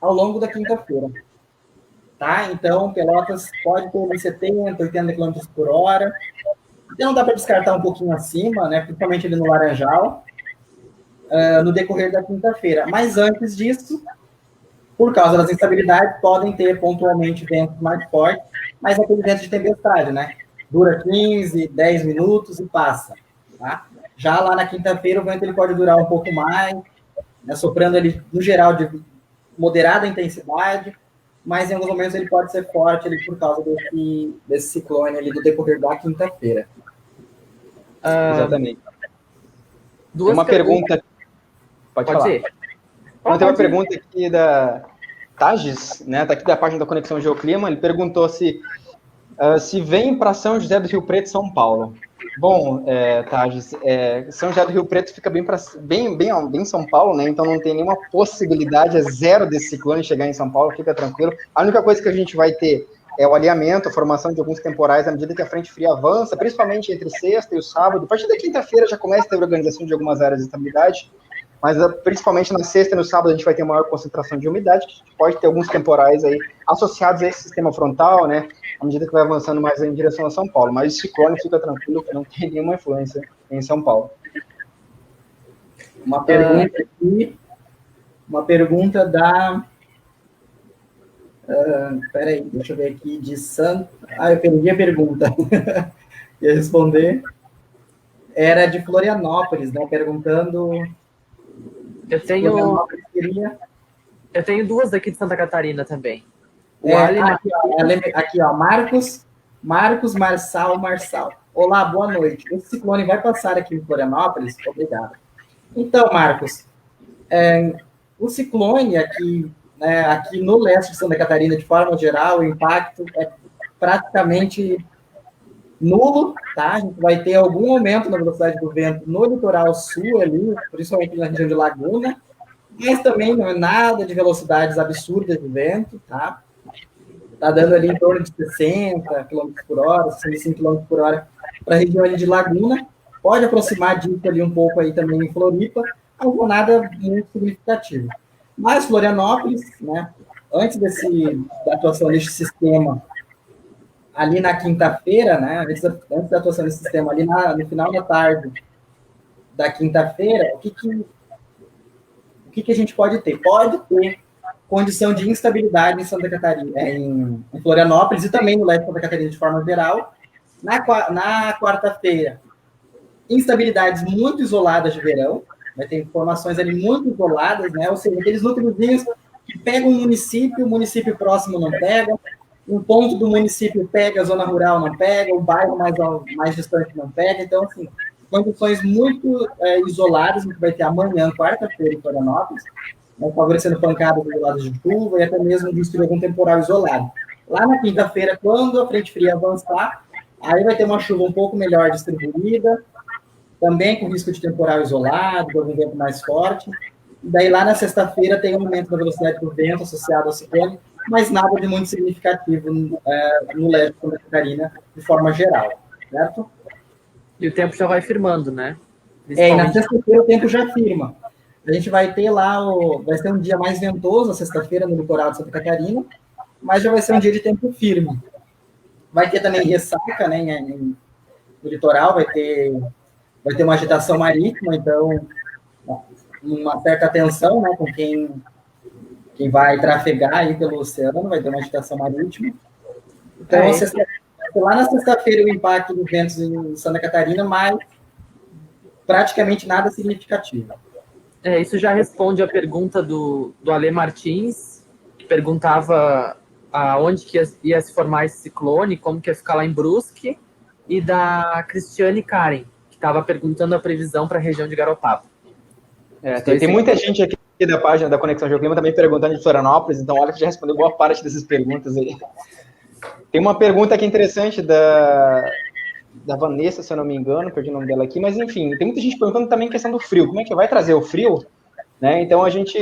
ao longo da quinta-feira. Tá? Então, Pelotas pode ter 70, 80 km por hora. Então, dá para descartar um pouquinho acima, né? Principalmente ali no Laranjal, no decorrer da quinta-feira. Mas antes disso, por causa das instabilidades, podem ter pontualmente ventos mais fortes, mas aquele vento de tempestade, né? Dura 15, 10 minutos e passa. Tá? Já lá na quinta-feira, o vento ele pode durar um pouco mais, né, soprando ali, no geral, de moderada intensidade, mas em alguns momentos ele pode ser forte ali, por causa desse ciclone ali do decorrer da quinta-feira. Exatamente. Uma pergunta. Pode falar. Ir. Tem uma pergunta aqui da Tages, né? Tá aqui da página da Conexão Geoclima. Ele perguntou se vem para São José do Rio Preto, São Paulo. Bom, Tages, São José do Rio Preto fica bem em São Paulo, né? Então não tem nenhuma possibilidade, zero desse ciclone chegar em São Paulo, fica tranquilo. A única coisa que a gente vai ter é o alinhamento, a formação de alguns temporais à medida que a frente fria avança, principalmente entre sexta e o sábado. A partir da quinta-feira já começa a ter organização de algumas áreas de estabilidade, mas principalmente na sexta e no sábado a gente vai ter maior concentração de umidade, que pode ter alguns temporais aí associados a esse sistema frontal, né, à medida que vai avançando mais em direção a São Paulo. Mas o ciclone fica tranquilo, que não tem nenhuma influência em São Paulo. Uma pergunta aqui, uma pergunta da... peraí, deixa eu ver aqui, de Santo... eu perdi a pergunta. Ia responder. Era de Florianópolis, né, perguntando... Eu tenho 2 aqui de Santa Catarina também. Aqui, ó, Marcos Marçal. Olá, boa noite. Esse ciclone vai passar aqui em Florianópolis? Obrigado. Então, Marcos, o ciclone aqui, né, aqui no leste de Santa Catarina, de forma geral, o impacto é praticamente nulo, tá? A gente vai ter algum aumento na velocidade do vento no litoral sul ali, principalmente na região de Laguna, mas também não é nada de velocidades absurdas de vento, tá? Tá dando ali em torno de 60 km por hora, 65 km por hora para a região ali de Laguna, pode aproximar disso ali um pouco aí também em Floripa, não nada muito significativo. Mas Florianópolis, né, antes da atuação desse sistema ali na quinta-feira, né, antes da atuação desse sistema ali no final da tarde da quinta-feira, o que a gente pode ter? Pode ter condição de instabilidade em Santa Catarina, em Florianópolis e também no leste de Santa Catarina de forma geral. Na quarta-feira, instabilidades muito isoladas de verão, vai ter informações ali muito isoladas, né, ou seja, aqueles núcleozinhos que pegam um município, o município próximo não pega, um ponto do município pega, a zona rural não pega, o bairro mais distante não pega. Então, assim, condições muito isoladas, que vai ter amanhã, quarta-feira, em Florianópolis, né, favorecendo pancadas isoladas de chuva e até mesmo destruir algum temporal isolado. Lá na quinta-feira, quando a frente fria avançar, aí vai ter uma chuva um pouco melhor distribuída, também com risco de temporal isolado, de algum vento mais forte. E daí lá na sexta-feira tem um aumento da velocidade do vento associado ao ciclone, mas nada de muito significativo no leste de Santa Catarina, de forma geral, certo? E o tempo já vai firmando, né? E na sexta-feira o tempo já firma. A gente vai ter lá, vai ser um dia mais ventoso, a sexta-feira, no litoral de Santa Catarina, mas já vai ser um dia de tempo firme. Vai ter também ressaca, né, no litoral, vai ter uma agitação marítima, então uma certa atenção, né, com quem vai trafegar aí pelo oceano, vai ter uma agitação marítima. Então, lá na sexta-feira o impacto dos ventos em Santa Catarina, mas praticamente nada significativo. Isso já responde a pergunta do Ale Martins, que perguntava aonde que ia se formar esse ciclone, como que ia ficar lá em Brusque, e da Cristiane Karen, que estava perguntando a previsão para a região de Garopaba. Tem muita gente aqui da página da Conexão Geoclima também perguntando de Florianópolis, então olha que já respondeu boa parte dessas perguntas aí. Tem uma pergunta aqui interessante da Vanessa, se eu não me engano, perdi o nome dela aqui, mas enfim, tem muita gente perguntando também a questão do frio, como é que vai trazer o frio, né? Então a gente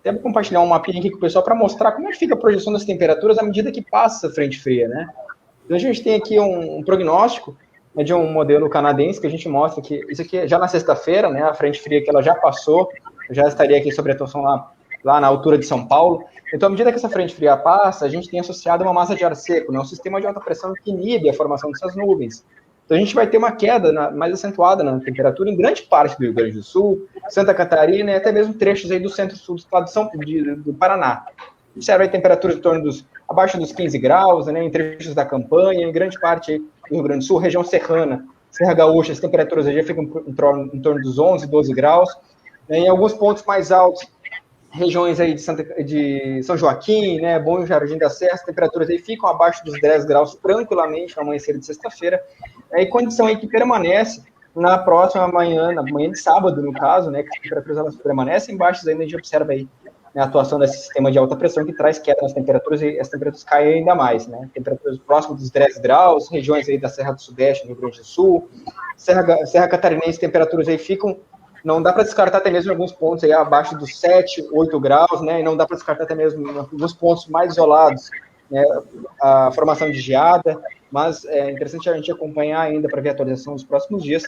deve compartilhar um mapinha aqui com o pessoal para mostrar como é que fica a projeção das temperaturas à medida que passa a frente fria, né? Então a gente tem aqui um prognóstico, né, de um modelo canadense que a gente mostra que isso aqui já na sexta-feira, né, a frente fria que ela já passou, já estaria aqui sobre a atuação lá na altura de São Paulo. Então, à medida que essa frente fria passa, a gente tem associado uma massa de ar seco, né, um sistema de alta pressão que inibe a formação dessas nuvens. Então, a gente vai ter uma queda mais acentuada na temperatura em grande parte do Rio Grande do Sul, Santa Catarina e até mesmo trechos aí do centro-sul do estado do Paraná. Observa aí temperaturas em torno abaixo dos 15 graus, né, em trechos da campanha, em grande parte aí do Rio Grande do Sul, região serrana, Serra Gaúcha, as temperaturas já ficam em torno dos 11, 12 graus. Em alguns pontos mais altos, regiões aí de São Joaquim, né, Bom Jardim da Serra, as temperaturas aí ficam abaixo dos 10 graus tranquilamente no amanhecer de sexta-feira, e condição aí que permanece na próxima manhã, na manhã de sábado, no caso, né, que as temperaturas elas permanecem baixas, ainda a gente observa aí, né, a atuação desse sistema de alta pressão que traz queda nas temperaturas e as temperaturas caem ainda mais, né, temperaturas próximas dos 10 graus, regiões aí da Serra do Sudeste, no Rio Grande do Sul, Serra Catarinense, temperaturas aí ficam. Não dá para descartar até mesmo em alguns pontos aí abaixo dos 7, 8 graus, né? E não dá para descartar até mesmo em alguns pontos mais isolados, né, a formação de geada, mas é interessante a gente acompanhar ainda para ver a atualização nos próximos dias.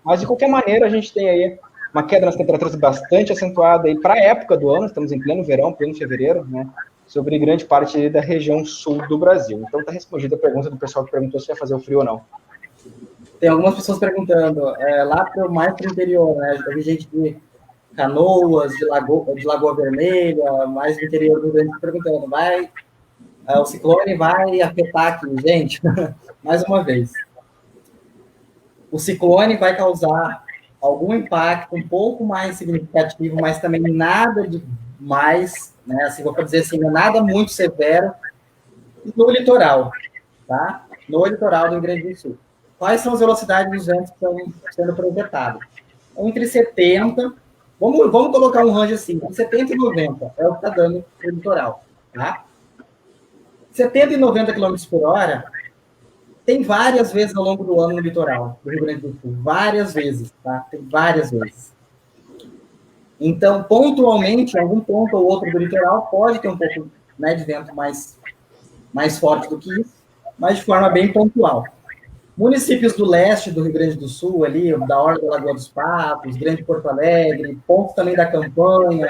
Mas, de qualquer maneira, a gente tem aí uma queda nas temperaturas bastante acentuada para a época do ano, estamos em pleno verão, pleno fevereiro, né? Sobre grande parte da região sul do Brasil. Então, está respondida a pergunta do pessoal que perguntou se vai fazer o frio ou não. Tem algumas pessoas perguntando, lá mais para o interior, né? Já vi gente de Canoas, de Lagoa Vermelha, mais do interior do Rio Grande do Sul perguntando, o ciclone vai afetar aqui, gente? Mais uma vez. O ciclone vai causar algum impacto um pouco mais significativo, mas também nada de mais, né? Assim, vou dizer assim, nada muito severo no litoral, tá? No litoral do Rio Grande do Sul. Quais são as velocidades dos ventos que estão sendo projetados? Entre 70, vamos colocar um range assim, entre 70 e 90, é o que está dando no litoral, tá? 70 e 90 km por hora, tem várias vezes ao longo do ano no litoral do Rio Grande do Sul, várias vezes, tá? Tem várias vezes. Então, pontualmente, algum ponto ou outro do litoral pode ter um pouco, né, de vento mais forte do que isso, mas de forma bem pontual. Municípios do leste do Rio Grande do Sul, ali, da Orla da Lagoa dos Patos, Grande Porto Alegre, pontos também da campanha,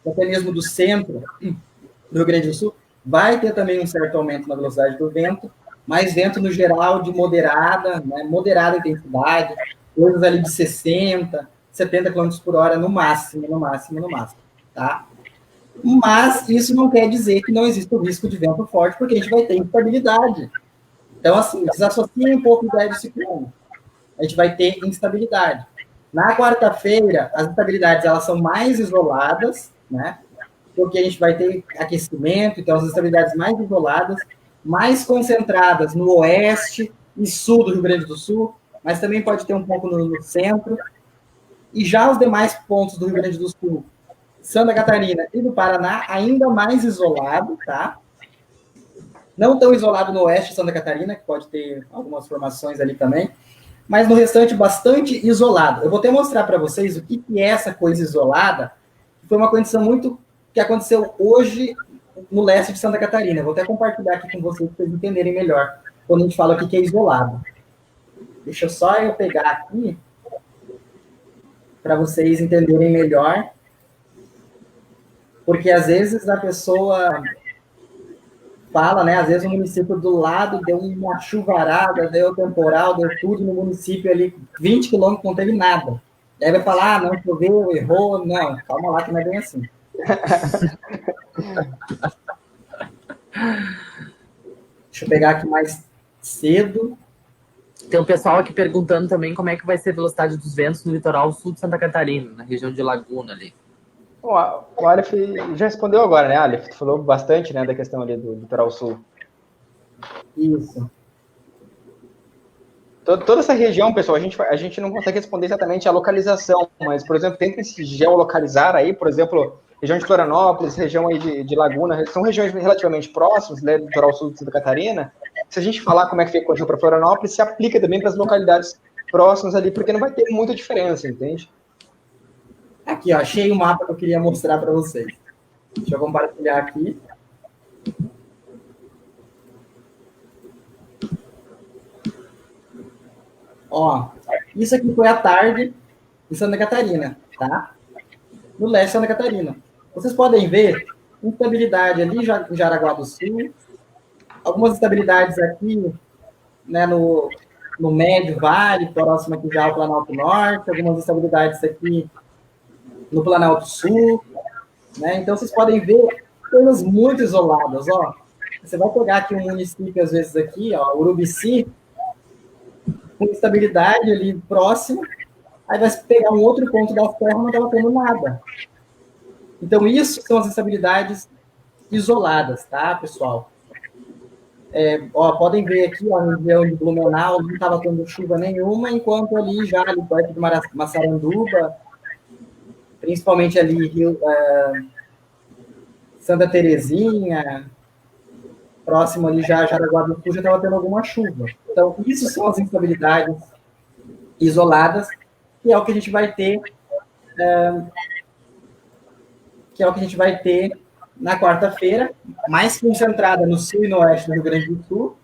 até mesmo do centro do Rio Grande do Sul, vai ter também um certo aumento na velocidade do vento, mas vento no geral de moderada, né, moderada intensidade, coisas ali de 60, 70 km por hora no máximo, tá? Mas isso não quer dizer que não existe o risco de vento forte, porque a gente vai ter instabilidade. Então, assim, desassocia um pouco a ideia do ciclone. A gente vai ter instabilidade. Na quarta-feira, as instabilidades elas são mais isoladas, né? Porque a gente vai ter aquecimento, então as instabilidades mais isoladas, mais concentradas no oeste e sul do Rio Grande do Sul, mas também pode ter um pouco no centro. E já os demais pontos do Rio Grande do Sul, Santa Catarina e do Paraná, ainda mais isolado, tá? Não tão isolado no oeste de Santa Catarina, que pode ter algumas formações ali também, mas no restante bastante isolado. Eu vou até mostrar para vocês o que é essa coisa isolada. Foi uma condição muito que aconteceu hoje no leste de Santa Catarina. Eu vou até compartilhar aqui com vocês para vocês entenderem melhor quando a gente fala o que é isolado. Deixa só eu pegar aqui para vocês entenderem melhor, porque às vezes a pessoa fala, né? Às vezes o município do lado deu uma chuvarada, deu temporal, deu tudo no município ali, 20 quilômetros, não teve nada. Aí vai falar, ah, não choveu, errou. Não, calma lá que não é bem assim. Deixa eu pegar aqui mais cedo. Tem um pessoal aqui perguntando também como é que vai ser a velocidade dos ventos no litoral sul de Santa Catarina, na região de Laguna ali. Bom, o Aleph já respondeu agora, né, Aleph? Tu falou bastante, né, da questão ali do litoral sul. Isso. Toda essa região, pessoal, a gente não consegue responder exatamente a localização, mas, por exemplo, tenta se geolocalizar aí, por exemplo, região de Florianópolis, região aí de Laguna, são regiões relativamente próximas, né, do litoral sul de Santa Catarina. Se a gente falar como é que fica a região para Florianópolis, se aplica também para as localidades próximas ali, porque não vai ter muita diferença, entende? Aqui, ó, achei o mapa que eu queria mostrar para vocês. Deixa eu compartilhar aqui. Ó, isso aqui foi a tarde em Santa Catarina, tá? No leste de Santa Catarina. Vocês podem ver instabilidade ali em Jaraguá do Sul, algumas instabilidades aqui, né, no Médio Vale, próximo aqui já ao Planalto Norte, algumas instabilidades aqui no Planalto Sul, né? Então vocês podem ver coisas muito isoladas, ó. Você vai pegar aqui um município, às vezes aqui, ó, Urubici, com estabilidade ali próximo, aí vai pegar um outro ponto da serra, não estava tendo nada. Então, isso são as instabilidades isoladas, tá, pessoal? Ó, podem ver aqui, ó, a região de Blumenau não estava tendo chuva nenhuma, enquanto ali já, ali perto de Massaranduba, principalmente ali Santa Terezinha, próximo ali já Jaraguá do Sul, já estava tendo alguma chuva. Então, isso são as instabilidades isoladas, que é o que a gente vai ter, na quarta-feira, mais concentrada no sul e no oeste do Rio Grande do Sul,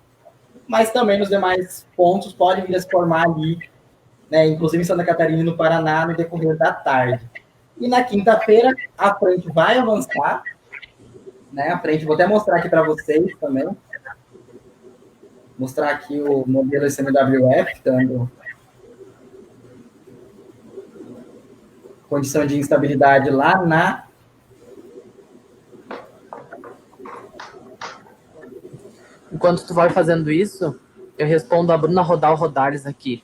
mas também nos demais pontos pode vir a se formar ali, né, inclusive em Santa Catarina e no Paraná, no decorrer da tarde. E na quinta-feira, a frente vai avançar, né, a frente, vou até mostrar aqui para vocês também, mostrar aqui o modelo SMWF, dando condição de instabilidade lá na... Enquanto tu vai fazendo isso, eu respondo a Bruna Rodales aqui.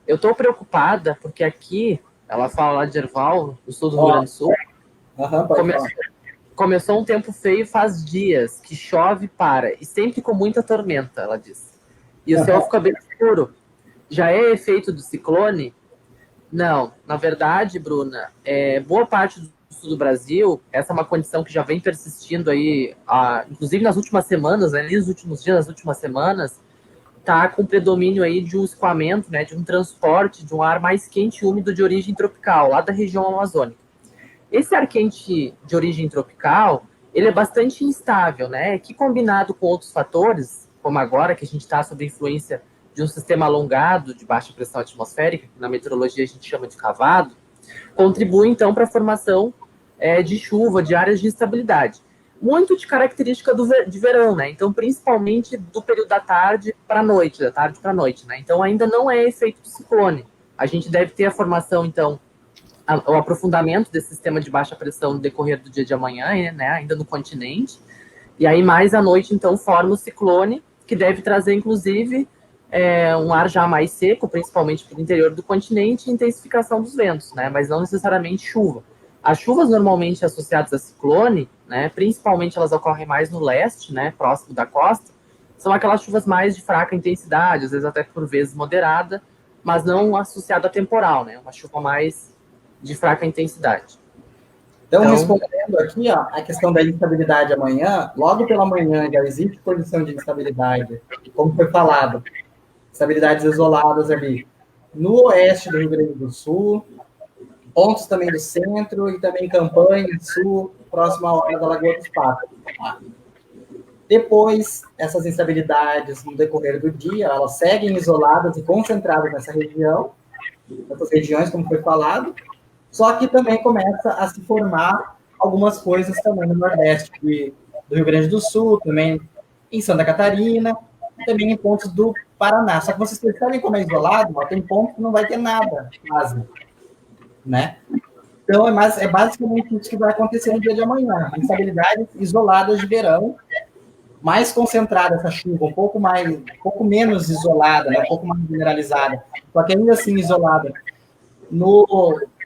Eu tô preocupada porque aqui, ela fala lá de Erval, no sul do Rio Grande do Sul, começou um tempo feio faz dias, que chove e para, e sempre com muita tormenta, ela diz. E o céu fica bem escuro. Já é efeito do ciclone? Não, na verdade, Bruna, boa parte do sul do Brasil, essa é uma condição que já vem persistindo aí, inclusive nas últimas semanas, né, nos últimos dias, nas últimas semanas, tá com predomínio aí de um escoamento, né, de um transporte de um ar mais quente e úmido de origem tropical, lá da região amazônica. Esse ar quente de origem tropical, ele é bastante instável, né, que combinado com outros fatores, como agora que a gente está sob a influência de um sistema alongado de baixa pressão atmosférica, que na meteorologia a gente chama de cavado, contribui então para a formação de chuva, de áreas de instabilidade. Muito de característica de verão, né? Então, principalmente do período da tarde para a noite, né? Então, ainda não é efeito do ciclone. A gente deve ter a formação, então, o aprofundamento desse sistema de baixa pressão no decorrer do dia de amanhã, né? Ainda no continente. E aí, mais à noite, então, forma o ciclone, que deve trazer, inclusive, um ar já mais seco, principalmente para o interior do continente, e intensificação dos ventos, né? Mas não necessariamente chuva. As chuvas normalmente associadas a ciclone, né, principalmente elas ocorrem mais no leste, né, próximo da costa, são aquelas chuvas mais de fraca intensidade, às vezes até por vezes moderada, mas não associada a temporal, né, uma chuva mais de fraca intensidade. Então, respondendo aqui, ó, a questão da instabilidade amanhã, logo pela manhã já existe condição de instabilidade, como foi falado, instabilidades isoladas ali no oeste do Rio Grande do Sul, pontos também do centro e também Campanha, sul, próximo à hora da Lagoa dos Patos. Depois, essas instabilidades, no decorrer do dia, elas seguem isoladas e concentradas nessa região, nessas regiões, como foi falado, só que também começa a se formar algumas coisas também no Nordeste do Rio Grande do Sul, também em Santa Catarina, também em pontos do Paraná. Só que vocês percebem como é isolado, ó, tem pontos que não vai ter nada, quase, né? Então, é basicamente isso que vai acontecer no dia de amanhã. Instabilidades isoladas de verão, mais concentrada essa chuva, um pouco menos isolada, né? Um pouco mais generalizada, só que ainda assim isolada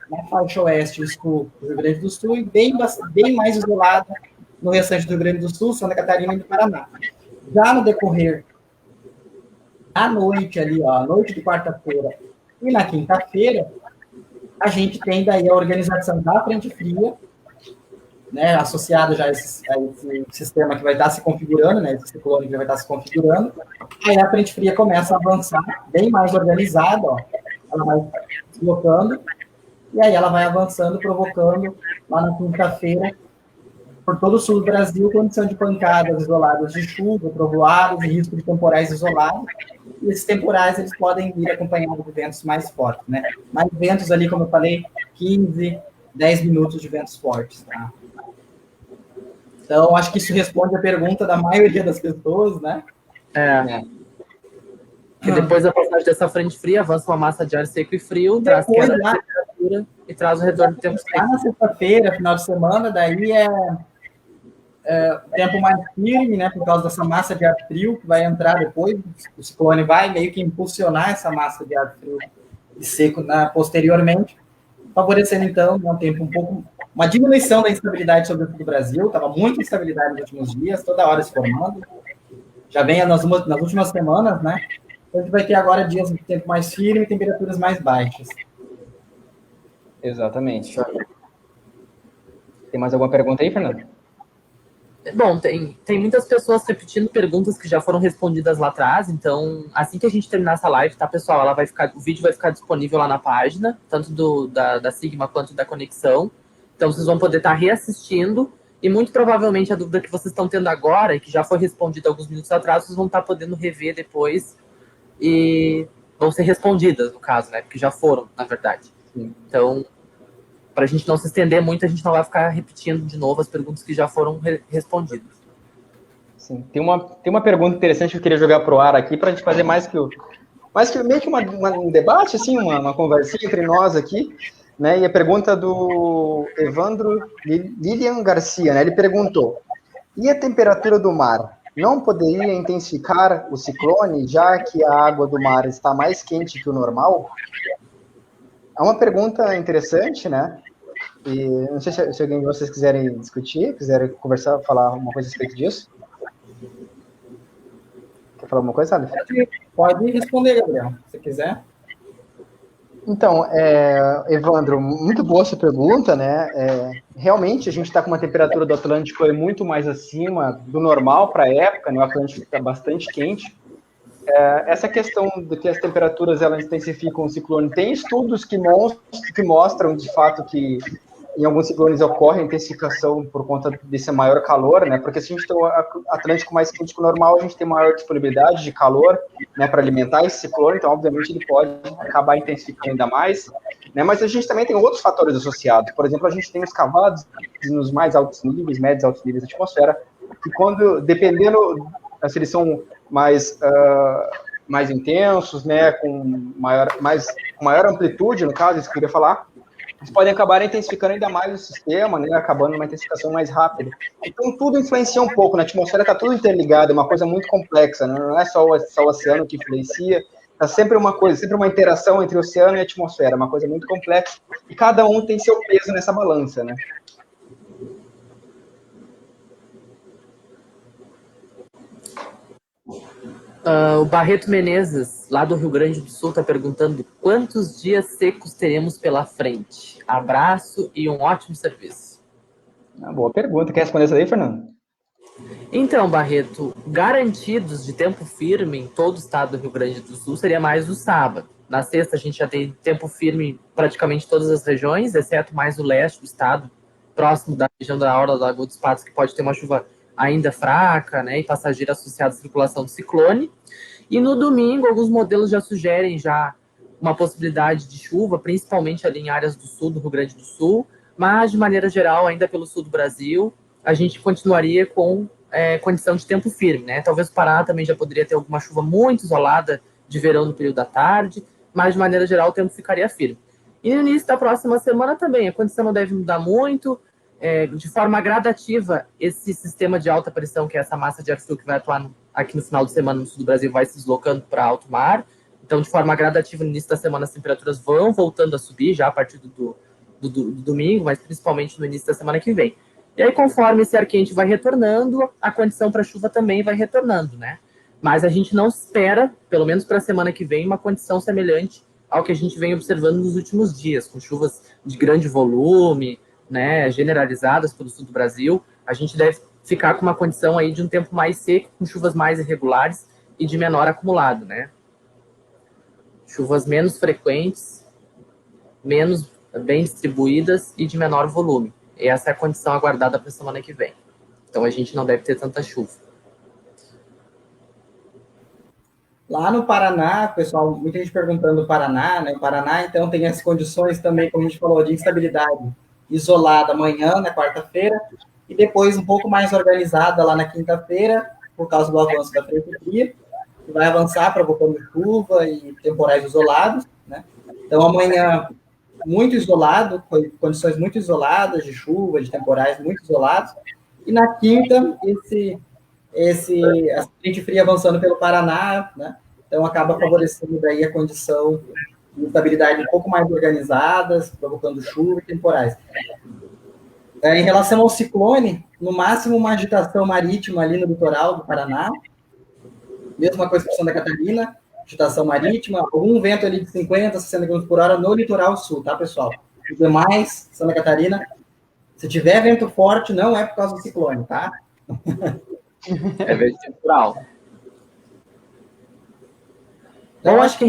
na faixa oeste e sul do Rio Grande do Sul e bem mais isolada no restante do Rio Grande do Sul, Santa Catarina e do Paraná. Já no decorrer da noite ali, ó, a noite de quarta-feira e na quinta-feira, a gente tem daí a organização da frente fria, né, associado já a esse sistema que vai estar se configurando, né, esse ciclone que vai estar se configurando. Aí a frente fria começa a avançar, bem mais organizada, ó, ela vai se deslocando, e aí ela vai avançando, provocando, lá na quinta-feira, por todo o sul do Brasil, condição de pancadas isoladas de chuva, trovoadas e risco de temporais isolados. E esses temporais, eles podem vir acompanhados de ventos mais fortes, né? Mais ventos ali, como eu falei, 15, 10 minutos de ventos fortes, tá? Então, acho que isso responde a pergunta da maioria das pessoas, né? E depois da passagem dessa frente fria, avança uma massa de ar seco e frio, traz queda de temperatura e traz o retorno do tempo seco. Lá na sexta-feira, final de semana, daí tempo mais firme, né, por causa dessa massa de ar frio que vai entrar depois, o ciclone vai meio que impulsionar essa massa de ar frio e seco posteriormente, favorecendo, então, um tempo uma diminuição da instabilidade sobre o sul do Brasil, estava muita instabilidade nos últimos dias, toda hora se formando, já vem nas últimas semanas, né, então a gente vai ter agora dias de tempo mais firme e temperaturas mais baixas. Exatamente. Tem mais alguma pergunta aí, Fernando? Bom, tem muitas pessoas repetindo perguntas que já foram respondidas lá atrás, então assim que a gente terminar essa live, tá, pessoal, o vídeo vai ficar disponível lá na página, tanto da Sigma quanto da Conexão, então vocês vão poder estar reassistindo, e muito provavelmente a dúvida que vocês estão tendo agora, e que já foi respondida alguns minutos atrás, vocês vão estar podendo rever depois, e vão ser respondidas, no caso, né, porque já foram, na verdade. Sim. Então, para a gente não se estender muito, a gente não vai ficar repetindo de novo as perguntas que já foram respondidas. Sim. Tem uma pergunta interessante que eu queria jogar pro ar aqui, para a gente fazer mais que meio que um debate, assim, uma conversinha entre nós aqui, né? E a pergunta do Evandro Lilian Garcia, né? Ele perguntou: e a temperatura do mar não poderia intensificar o ciclone, já que a água do mar está mais quente que o normal? É uma pergunta interessante, né? E não sei se alguém de vocês quiserem discutir, quiserem conversar, falar alguma coisa a respeito disso. Quer falar alguma coisa, Alex? Pode responder, Gabriel, se quiser. Então, Evandro, muito boa essa pergunta, né? Realmente, a gente está com uma temperatura do Atlântico muito mais acima do normal para a época, né? O Atlântico está bastante quente. Essa questão de que as temperaturas elas intensificam o ciclone, tem estudos que mostram, de fato, que em alguns ciclones ocorre intensificação por conta desse maior calor, né? Porque se a gente tem o Atlântico mais quente que o normal, a gente tem maior disponibilidade de calor, né, para alimentar esse ciclone, então, obviamente, ele pode acabar intensificando ainda mais, né? Mas a gente também tem outros fatores associados. Por exemplo, a gente tem os cavados nos mais altos níveis, médios altos níveis da atmosfera, que dependendo se eles são mais intensos, né, com maior amplitude, no caso, isso que eu queria falar, eles podem acabar intensificando ainda mais o sistema, né, acabando numa intensificação mais rápida. Então, tudo influencia um pouco, na atmosfera está tudo interligado, é uma coisa muito complexa, né? Não é só o oceano que influencia, está sempre uma interação entre o oceano e a atmosfera, uma coisa muito complexa, e cada um tem seu peso nessa balança, né? O Barreto Menezes, lá do Rio Grande do Sul, está perguntando quantos dias secos teremos pela frente. Abraço e um ótimo serviço. Boa pergunta. Quer responder isso aí, Fernando? Então, Barreto, garantidos de tempo firme em todo o estado do Rio Grande do Sul seria mais o sábado. Na sexta, a gente já tem tempo firme em praticamente todas as regiões, exceto mais o leste do estado, próximo da região da Orla da Lagoa dos Patos, que pode ter uma chuva ainda fraca, né, e passageira associada à circulação do ciclone. E no domingo, alguns modelos já sugerem já uma possibilidade de chuva, principalmente ali em áreas do sul do Rio Grande do Sul, mas de maneira geral, ainda pelo sul do Brasil, a gente continuaria com condição de tempo firme, né? Talvez o Pará também já poderia ter alguma chuva muito isolada de verão no período da tarde, mas de maneira geral o tempo ficaria firme. E no início da próxima semana também, a condição não deve mudar muito, de forma gradativa, esse sistema de alta pressão, que é essa massa de ar frio que vai atuar aqui no final de semana no sul do Brasil, vai se deslocando para alto mar. Então, de forma gradativa, no início da semana, as temperaturas vão voltando a subir, já a partir do domingo, mas principalmente no início da semana que vem. E aí, conforme esse ar quente vai retornando, a condição para chuva também vai retornando, né? Mas a gente não espera, pelo menos para a semana que vem, uma condição semelhante ao que a gente vem observando nos últimos dias, com chuvas de grande volume, né, generalizadas pelo sul do Brasil. A gente deve ficar com uma condição aí de um tempo mais seco, com chuvas mais irregulares e de menor acumulado, né? Chuvas menos frequentes, menos bem distribuídas e de menor volume. E essa é a condição aguardada para a semana que vem. Então a gente não deve ter tanta chuva. Lá no Paraná, pessoal, muita gente perguntando do Paraná, né? O Paraná, então, tem as condições também, como a gente falou, de instabilidade isolada amanhã, na quarta-feira, e depois um pouco mais organizada lá na quinta-feira, por causa do avanço da frente fria, que vai avançar provocando chuva e temporais isolados, né? Então, amanhã, muito isolado, condições muito isoladas de chuva, de temporais muito isolados, e na quinta, a frente fria avançando pelo Paraná, né? Então acaba favorecendo daí a condição de instabilidade um pouco mais organizadas, provocando chuva e temporais. Em relação ao ciclone, no máximo uma agitação marítima ali no litoral do Paraná, mesma coisa para Santa Catarina, agitação marítima, algum vento ali de 50, 60 km por hora no litoral sul, tá, pessoal? Os demais, Santa Catarina, se tiver vento forte, não é por causa do ciclone, tá? É vento temporal. Bom, acho que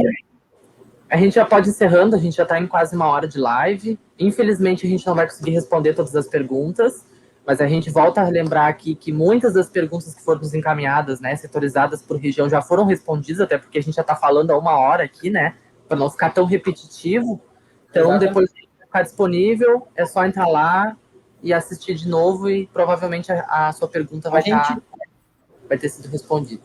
a gente já pode ir encerrando, a gente já está em quase uma hora de live. Infelizmente, a gente não vai conseguir responder todas as perguntas, mas a gente volta a lembrar aqui que muitas das perguntas que foram nos encaminhadas, né, setorizadas por região, já foram respondidas, até porque a gente já está falando há uma hora aqui, né, para não ficar tão repetitivo. Então, exatamente, depois que ficar disponível, é só entrar lá e assistir de novo e provavelmente a sua pergunta vai ter sido respondida.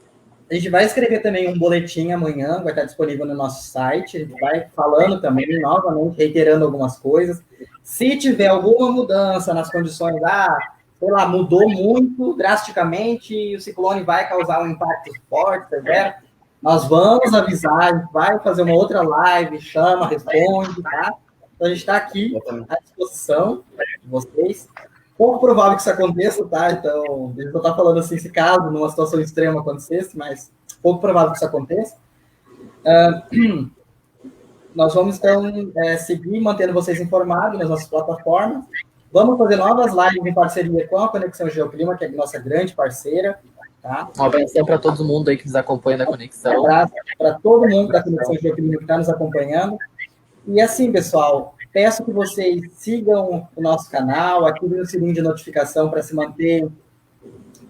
A gente vai escrever também um boletim amanhã, vai estar disponível no nosso site, a gente vai falando também, novamente, reiterando algumas coisas. Se tiver alguma mudança nas condições, sei lá, mudou muito, drasticamente, e o ciclone vai causar um impacto forte, severo, nós vamos avisar, a gente vai fazer uma outra live, chama, responde, tá? Então a gente está aqui à disposição de vocês. Pouco provável que isso aconteça, tá? Então, a gente não está falando assim, se caso numa situação extrema acontecesse, mas pouco provável que isso aconteça. Nós vamos, então, seguir mantendo vocês informados nas nossas plataformas. Vamos fazer novas lives em parceria com a Conexão Geoclima, que é a nossa grande parceira. Tá? Um abraço para todo mundo aí que nos acompanha da Conexão. Um abraço para todo mundo da Conexão Geoclima que está nos acompanhando. E assim, pessoal, peço que vocês sigam o nosso canal, ativem o sininho de notificação para se manter,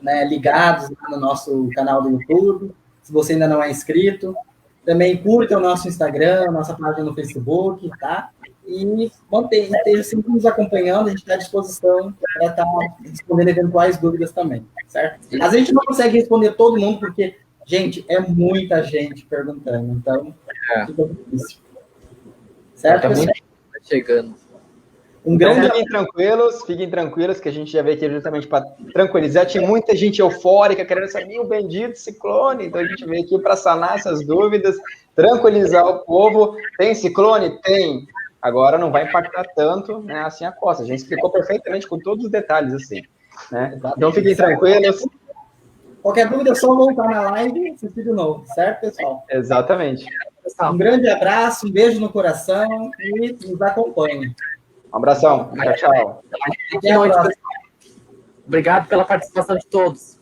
né, ligados no nosso canal do YouTube, se você ainda não é inscrito. Também curta o nosso Instagram, nossa página no Facebook, tá? E esteja sempre nos acompanhando, a gente está à disposição para estar respondendo eventuais dúvidas também, certo? Às vezes a gente não consegue responder todo mundo, porque, gente, é muita gente perguntando, então fica difícil. Certo, pessoal? Chegando. Um grande... Fiquem tranquilos, que a gente já veio aqui justamente para tranquilizar. Tinha muita gente eufórica querendo saber o bendito ciclone, então a gente veio aqui para sanar essas dúvidas, tranquilizar o povo. Tem ciclone? Tem. Agora não vai impactar tanto, né, assim a costa. A gente explicou perfeitamente com todos os detalhes, assim. Né? Então fiquem tranquilos. Qualquer dúvida é só voltar na live e assistir de novo, certo, pessoal? Exatamente. Um grande abraço, um beijo no coração e nos acompanhem. Um abração. Tchau, tchau. Até a próxima. Obrigado pela participação de todos.